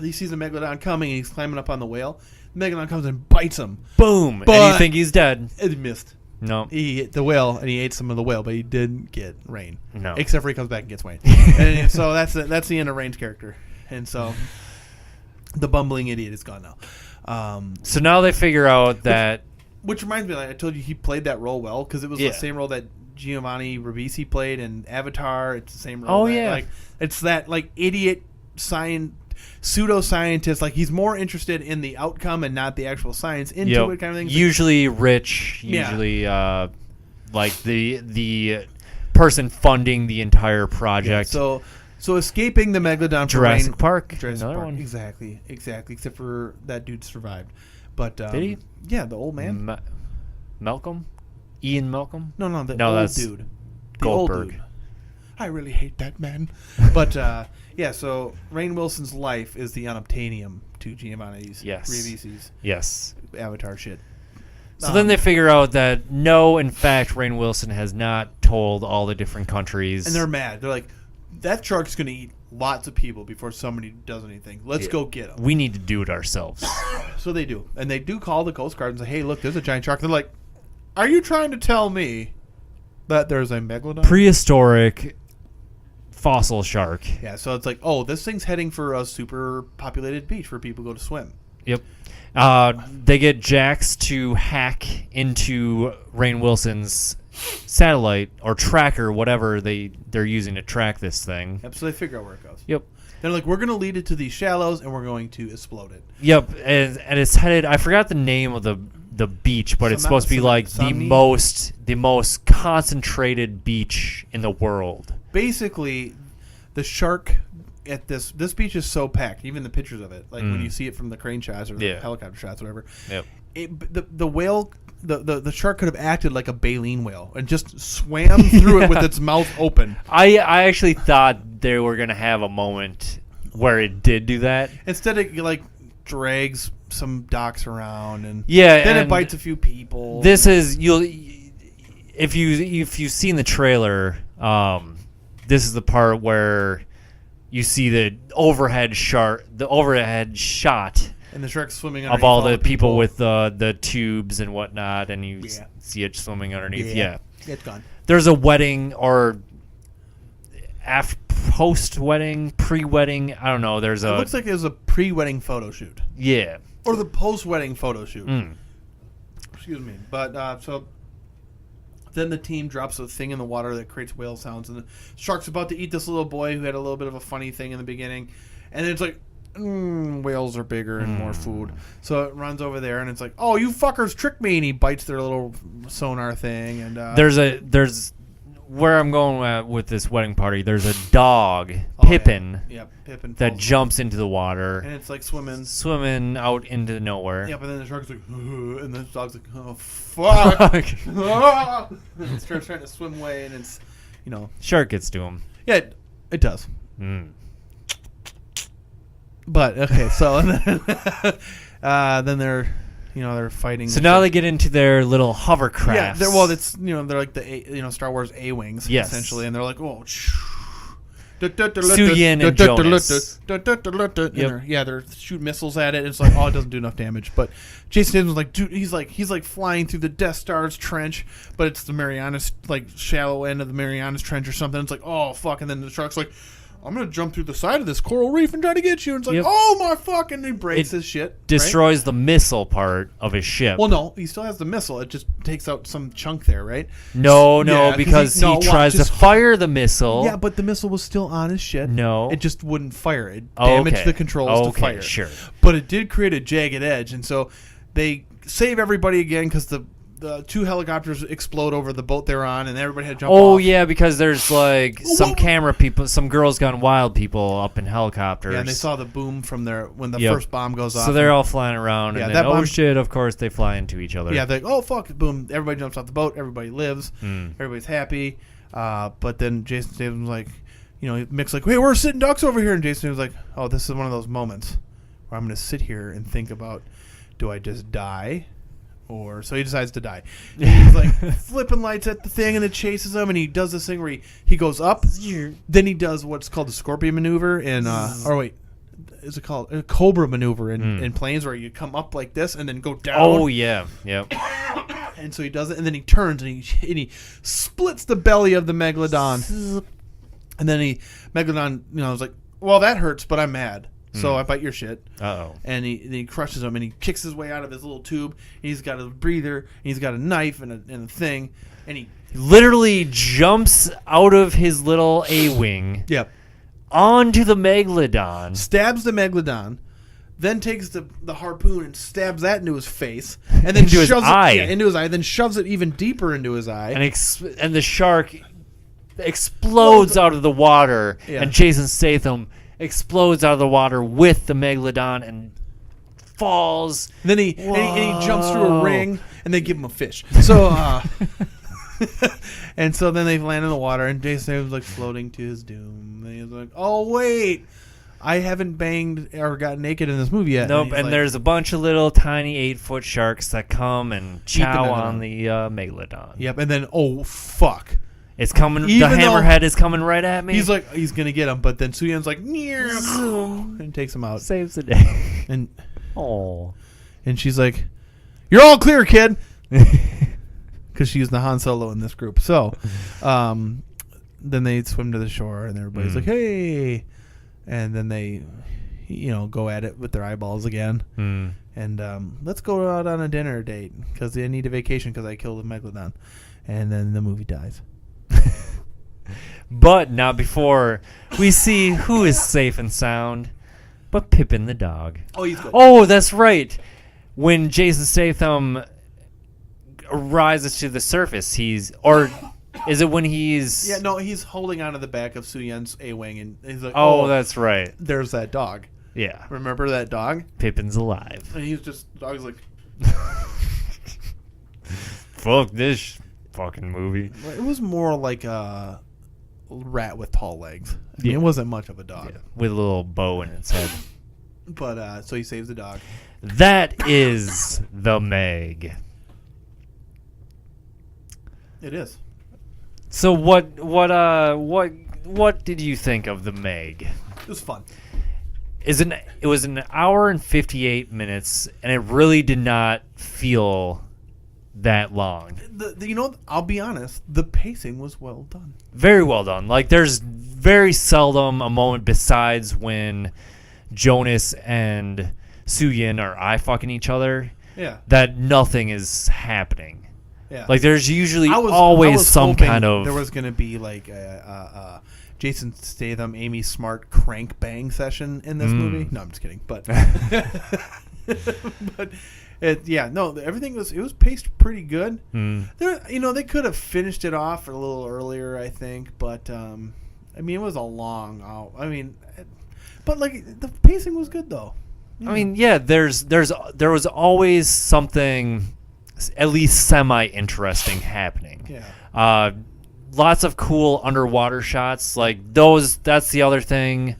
he sees a Megalodon coming, and he's climbing up on the whale. The Megalodon comes and bites him. Boom. But and you think he's dead. It missed. No. He hit the whale, and he ate some of the whale, but he didn't get Rain. No. Except for he comes back and gets Wayne. And so that's the end of Rain's character. And so the bumbling idiot is gone now. So now they figure out that... Which reminds me, like I told you, he played that role well, because it was the same role that Giovanni Ribisi played in Avatar. It's the same role. Like, it's that like idiot pseudo-scientist. Like, he's more interested in the outcome and not the actual science into it kind of thing. Usually rich. Usually like the person funding the entire project. Yeah, so escaping the Megalodon. Jurassic Park. Another one. Exactly. Except for that dude survived. But did he? Yeah, the old man. Malcolm? Ian Malcolm? No, old dude. The Goldberg. old dude. I really hate that man. But so Rainn Wilson's life is the unobtainium to Giovanni's Ribisi's Avatar shit. So then they figure out that no, in fact, Rainn Wilson has not told all the different countries. And they're mad. They're like, that shark's going to eat lots of people before somebody does anything. Let's go get them. We need to do it ourselves. So they do. And they do call the Coast Guard and say, hey, look, there's a giant shark. They're like, are you trying to tell me that there's a megalodon? Prehistoric fossil shark. Yeah, so it's like, oh, this thing's heading for a super populated beach where people go to swim. Yep. They get Jax to hack into Rainn Wilson's satellite or tracker, whatever they're using to track this thing. Yep, so they figure out where it goes. Yep. They're like, we're going to lead it to these shallows, and we're going to explode it. Yep, and it's headed. I forgot the name of the beach, but it's supposed to be like the most concentrated beach in the world. Basically, the shark at this beach is so packed. Even the pictures of it, like when you see it from the crane shots or the helicopter shots, whatever. Yep. The whale. The shark could have acted like a baleen whale and just swam through it with its mouth open. I actually thought they were going to have a moment where it did do that. Instead, it like drags some docks around and then it bites a few people. This is if you've seen the trailer, this is the part where you see the overhead shot. And the shark's swimming of all the people with the tubes and whatnot, and you see it swimming underneath. Yeah. It's gone. There's a wedding or post-wedding, pre-wedding. I don't know. It looks like it was a pre-wedding photo shoot. Yeah. Or the post-wedding photo shoot. Excuse me. But so then the team drops a thing in the water that creates whale sounds, and the shark's about to eat this little boy who had a little bit of a funny thing in the beginning, and then it's like, whales are bigger and more food. So it runs over there, and it's like, oh, you fuckers tricked me, and he bites their little sonar thing. And there's where I'm going with this wedding party. There's a dog, Pippin, Pippin that jumps into the water, and it's like swimming out into nowhere. Yep, and then the shark's like, and the dog's like, oh fuck, and it starts trying to swim away, and it's, shark gets to him. Yeah, it does. But okay, so then they're fighting. So now they get into their little hovercrafts. Yeah, they're like the Star Wars A-wings essentially, and they're like, oh, Suyin and Jonas. Yeah, they're shooting missiles at it. And it's like, oh, it doesn't do enough damage. But Jason Statham's like, dude, he's like flying through the Death Star's trench, but it's the Marianas, like shallow end of the Marianas Trench or something. It's like, oh fuck, and then the shark's like, I'm going to jump through the side of this coral reef and try to get you. And it's like, oh, my fucking... He breaks his shit. Destroys the missile part of his ship. Well, no. He still has the missile. It just takes out some chunk there, right? No, because he tries to fire the missile. Yeah, but the missile was still on his shit. No. It just wouldn't fire. It damaged the controls to fire. Sure. But it did create a jagged edge. And so they save everybody again because the two helicopters explode over the boat they're on, and everybody had to jump off. Oh, yeah, because there's, like, some camera people, some Girls Gone Wild people up in helicopters. Yeah, and they saw the boom from when the first bomb goes off. So they're all flying around, and then, oh, shit, of course, they fly into each other. Yeah, they're like, oh, fuck, boom. Everybody jumps off the boat. Everybody lives. Everybody's happy. But then Jason Statham's like, Mick's like, hey, we're sitting ducks over here. And Jason was like, oh, this is one of those moments where I'm going to sit here and think about, do I just die? So he decides to die. And he's like flipping lights at the thing, and it chases him, and he does this thing where he goes up, then he does what's called the scorpion maneuver is it called a cobra maneuver in planes, where you come up like this and then go down. Oh yeah, yep. And so he does it, and then he turns and he splits the belly of the megalodon, and then megalodon was like, well, that hurts, but I'm mad. So I bite your shit. Uh-oh. And he crushes him, and he kicks his way out of his little tube. He's got a breather, and he's got a knife and a thing, and he literally jumps out of his little A-wing. Yep. Onto the megalodon. Stabs the megalodon, then takes the harpoon and stabs that into his face, and then into his eye. Into his eye, then shoves it even deeper into his eye. And the shark explodes out of the water, and Jason Statham explodes out of the water with the megalodon and falls. And then he jumps through a ring, and they give him a fish. So and so then they land in the water, and Jason was like floating to his doom. And he's like, "Oh wait, I haven't banged or got naked in this movie yet." Nope. And there's a bunch of little tiny 8-foot sharks that come and chow on the megalodon. Yep. And then fuck. It's coming. Even the though hammerhead is coming right at me. He's like, he's gonna get him, but then Suyan's like, and takes him out. Saves the day. And Oh. and she's like, "You're all clear, kid," because she's the Han Solo in this group. So, then they swim to the shore, and everybody's like, "Hey!" And then they, go at it with their eyeballs again. And let's go out on a dinner date because I need a vacation because I killed a megalodon. And then the movie dies. But not before we see who is safe and sound, but Pippin the dog. Oh, he's good. Oh, that's right. When Jason Statham rises to the surface, is it when he's... Yeah, no, he's holding onto the back of Suyan's A-Wing, and he's like, Oh, that's right. There's that dog. Yeah. Remember that dog? Pippin's alive. And he's just, the dog's like... Fuck this fucking movie. It was more like a rat with tall legs. I mean, it wasn't much of a dog. Yeah, with a little bow in its head. But, so he saves the dog. That is the Meg. It is. So what did you think of the Meg? It was fun. It was an hour and 58 minutes, and it really did not feel that long. I'll be honest, the pacing was well done. Very well done. Like, there's very seldom a moment besides when Jonas and Suyin are eye-fucking each other that nothing is happening. Yeah. Like, there's usually I always was some hoping kind of... There was going to be, like, a Jason Statham, Amy Smart crank bang session in this movie. No, I'm just kidding. But, everything was paced pretty good. There, they could have finished it off a little earlier, I think. But, it was a long out. But, like, the pacing was good, though. I mean, yeah, there was always something at least semi-interesting happening. Yeah. Lots of cool underwater shots. Like, those, that's the other thing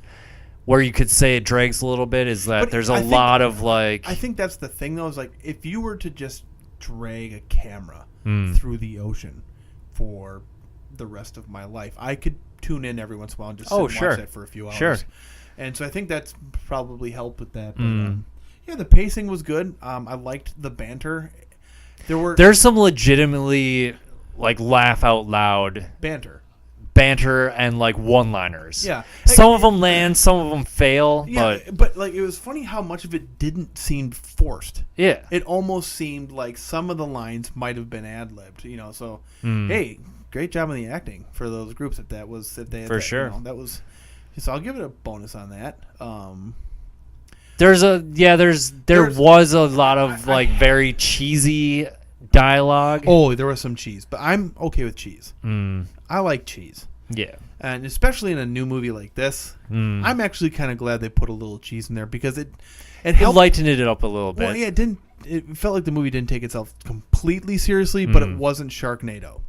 where you could say it drags a little bit, is that But there's I a think- lot of, like... I think that's the thing, though, is, like, if you were to just drag a camera through the ocean for the rest of my life, I could tune in every once in a while and just sit and watch that for a few hours. Sure. And so I think that's probably helped with that. But, the pacing was good. I liked the banter. There's some legitimately, like, laugh out loud banter and, like, one-liners. Yeah. Some of them land, some of them fail. Yeah, but like, it was funny how much of it didn't seem forced. Yeah. It almost seemed like some of the lines might have been ad-libbed, so hey, great job on the acting for those groups if they had that, sure. That was, so I'll give it a bonus on that. There was a lot of like very cheesy dialogue. Oh, there was some cheese, but I'm okay with cheese. I like cheese. Yeah. And especially in a new movie like this, I'm actually kind of glad they put a little cheese in there because it helped. Lightened it up a little bit. Well, yeah, it felt like the movie didn't take itself completely seriously, but it wasn't Sharknado.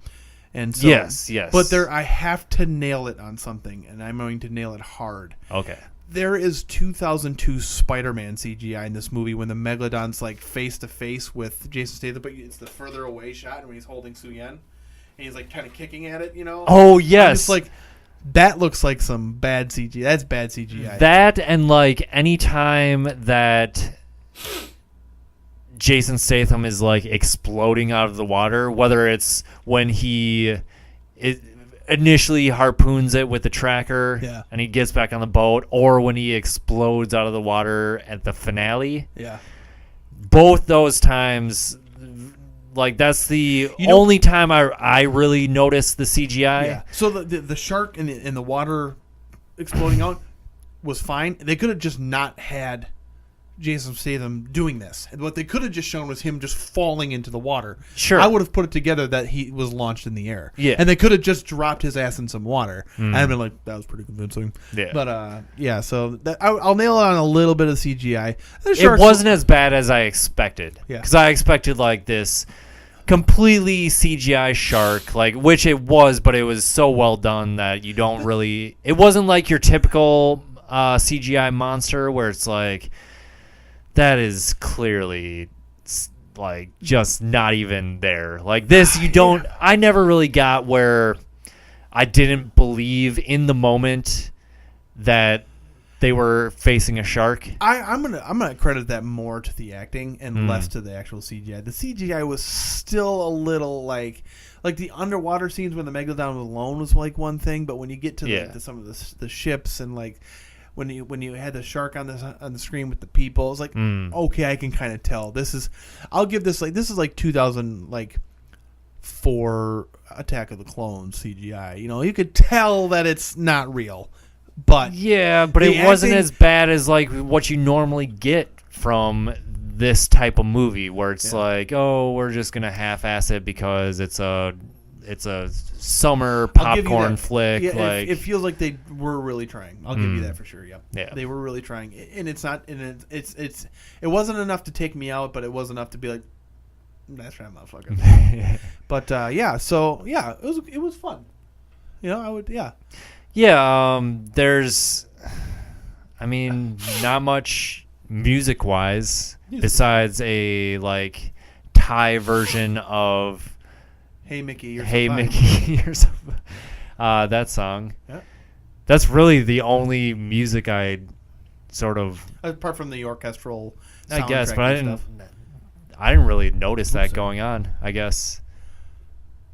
And so, yes. But I have to nail it on something, and I'm going to nail it hard. Okay. There is 2002 Spider-Man CGI in this movie when the Megalodon's like face to face with Jason Statham, but it's the further away shot when he's holding Suyan, and he's like kind of kicking at it, Oh yes. It's like that looks like some bad CGI. That's bad CGI. That and like any time that Jason Statham is like exploding out of the water, whether it's when he initially harpoons it with the tracker and he gets back on the boat, or when he explodes out of the water at the finale. Yeah. Both those times, like, that's the only time I really noticed the CGI. Yeah. So the shark in the water exploding out was fine. They could have just not had Jason Statham doing this. And what they could have just shown was him just falling into the water. Sure. I would have put it together that he was launched in the air. Yeah. And they could have just dropped his ass in some water. And I'd been like, that was pretty convincing. Yeah. But, so I'll nail it on a little bit of CGI. It wasn't as bad as I expected. Yeah. Because I expected, like, this completely CGI shark, like, which it was, but it was so well done that you don't really... It wasn't like your typical CGI monster where it's like... That is clearly, like, just not even there. Like, this, you don't... I never really got where I didn't believe in the moment that they were facing a shark. I'm gonna credit that more to the acting and less to the actual CGI. The CGI was still a little like the underwater scenes when the Megalodon was alone was like one thing, but when you get to some of the ships and like when you had the shark on the screen with the people, it's like okay, I can kind of tell I'll give this is 2004 Attack of the Clones CGI. You could tell that it's not real. But but it wasn't as bad as like what you normally get from this type of movie, where it's like, oh, we're just gonna half-ass it because it's a summer popcorn flick. Yeah, like it feels like they were really trying. I'll give you that for sure. Yeah, they were really trying, and it's not. And it wasn't enough to take me out, but it was enough to be like, that's right, motherfucker. But it was fun. There's, not much music-wise besides a like Thai version of "Hey Mickey, You're Hey So Fine." Mickey, You're So that song. Yeah. That's really the only music I sort of, apart from the orchestral. I guess, but I didn't really notice that going on. I guess.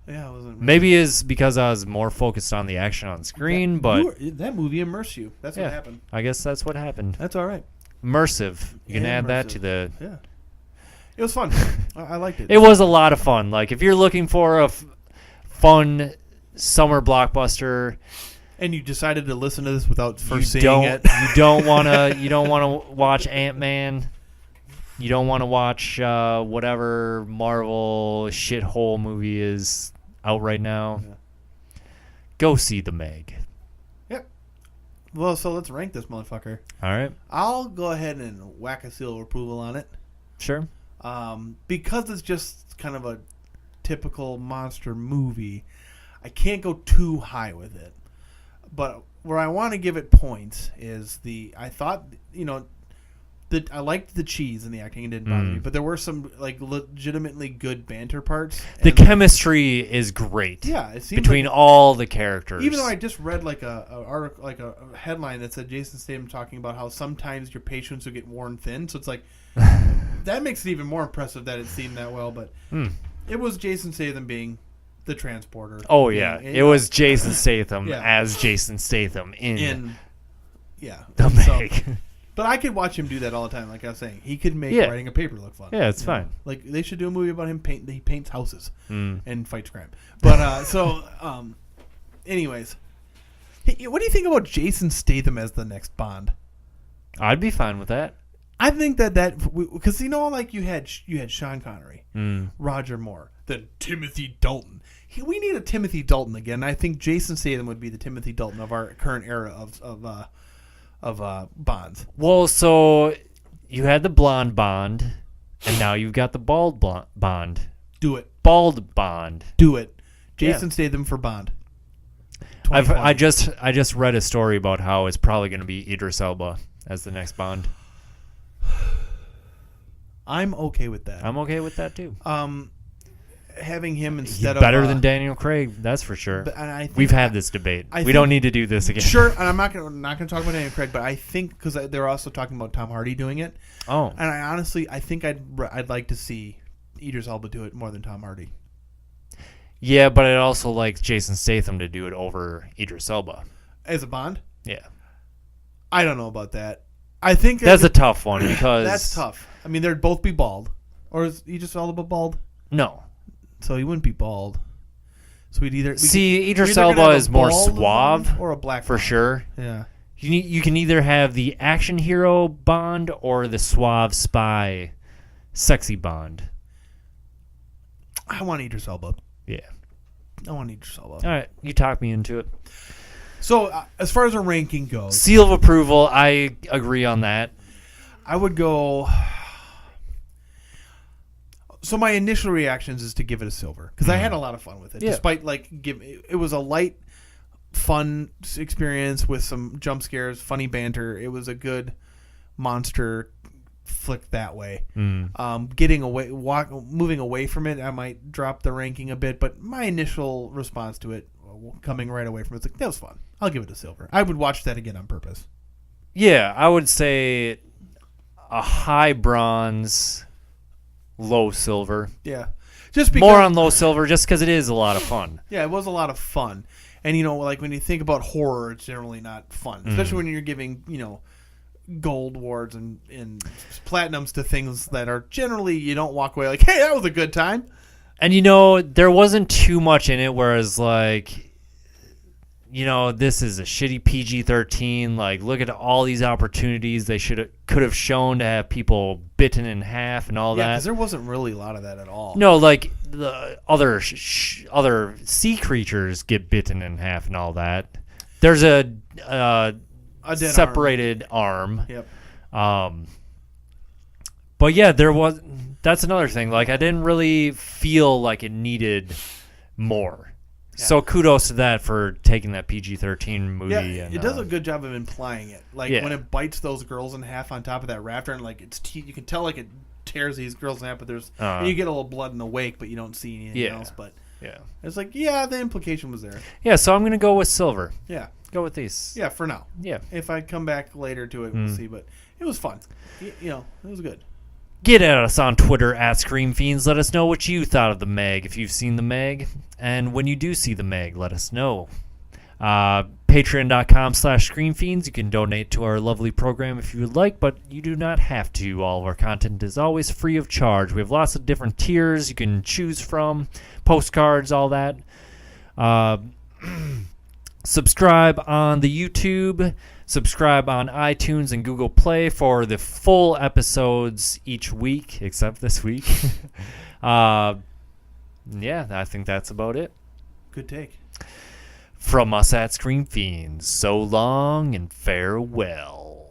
Yeah, it wasn't. Maybe it's because I was more focused on the action on screen, but that movie immersed you. That's what happened. I guess that's what happened. That's all right. Immersive. You can add that to the. Yeah. It was fun. I liked it. It was a lot of fun. Like if you're looking for a fun summer blockbuster, and you decided to listen to this without first seeing it, you don't want to watch Ant-Man. You don't want to watch whatever Marvel shithole movie is out right now. Yeah. Go see The Meg. Yep. Well, so let's rank this motherfucker. All right. I'll go ahead and whack a seal of approval on it. Sure. Because it's just kind of a typical monster movie, I can't go too high with it. But where I want to give it points is I liked the cheese in the acting. It didn't bother me, but there were some like legitimately good banter parts. The chemistry is great. Yeah, it seems between all the characters. Even though I just read like a article, like a headline that said Jason Statham talking about how sometimes your patience will get worn thin. So it's like that makes it even more impressive that it seemed that well. But it was Jason Statham being the transporter. Oh yeah, it was Jason Statham as Jason Statham in The Meg. But I could watch him do that all the time. Like I was saying, he could make writing a paper look fun. Yeah, it's fine. Like they should do a movie about him. He paints houses and fights crime. But anyways, hey, what do you think about Jason Statham as the next Bond? I'd be fine with that. I think that because like you had Sean Connery, Roger Moore, then Timothy Dalton. We need a Timothy Dalton again. I think Jason Statham would be the Timothy Dalton of our current era of Bonds. Well, so you had the blonde Bond, and now you've got the bald Bond. Do it. Bald Bond. Do it. Jason Statham for Bond. I just read a story about how it's probably going to be Idris Elba as the next Bond. I'm okay with that. I'm okay with that too. Having him He's instead better than Daniel Craig, that's for sure. We've had this debate. We don't need to do this again. Sure, and I'm not gonna talk about Daniel Craig, but I think because they're also talking about Tom Hardy doing it. Oh, and I think I'd like to see Idris Elba do it more than Tom Hardy. Yeah, but I'd also like Jason Statham to do it over Idris Elba as a Bond. Yeah, I don't know about that. I think that's a tough one because that's tough. I mean, they'd both be bald, or is Idris Elba bald? No. So he wouldn't be bald. So we'd either Idris Elba is more suave or a black for Bond. Sure. Yeah. You can either have the action hero Bond or the suave spy, sexy Bond. I want Idris Elba. Yeah. I want Idris Elba. All right, you talked me into it. So as far as a ranking goes, seal of approval. I agree on that. I would go. So my initial reactions is to give it a silver because I had a lot of fun with it. Yeah. Despite it was a light, fun experience with some jump scares, funny banter. It was a good monster flick that way. Moving away from it, I might drop the ranking a bit. But my initial response to it coming right away from it. It's like, that was fun. I'll give it a silver. I would watch that again on purpose. Yeah, I would say a high bronze, low silver. Yeah. Just because, more on low silver just because it is a lot of fun. Yeah, it was a lot of fun. And, like when you think about horror, it's generally not fun. Especially when you're giving, gold awards and platinums to things that are generally, you don't walk away like, hey, that was a good time. And, there wasn't too much in it, whereas, like, this is a shitty PG-13. Like, look at all these opportunities they could have shown to have people bitten in half and all that. Yeah, because there wasn't really a lot of that at all. No, like the other sea creatures get bitten in half and all that. There's a dead separated arm. Yep. But yeah, that's another thing. Like, I didn't really feel like it needed more. Yeah. So kudos to that for taking that PG-13 movie. Yeah, and, it does a good job of implying it. Like when it bites those girls in half on top of that rafter, and like its teeth, you can tell like it tears these girls in half. But and you get a little blood in the wake, but you don't see anything else. But it's like the implication was there. Yeah, so I'm gonna go with silver. Yeah, go with these. Yeah, for now. Yeah, if I come back later to it, we'll see. But it was fun. It was good. Get at us on Twitter at ScreamFiends. Let us know what you thought of the Meg, if you've seen the Meg. And when you do see the Meg, let us know. Patreon.com/ScreamFiends. You can donate to our lovely program if you would like, but you do not have to. All of our content is always free of charge. We have lots of different tiers you can choose from, postcards, all that. Subscribe on the YouTube. Subscribe on iTunes and Google Play for the full episodes each week, except this week. I think that's about it. Good take. From us at Scream Fiends, so long and farewell.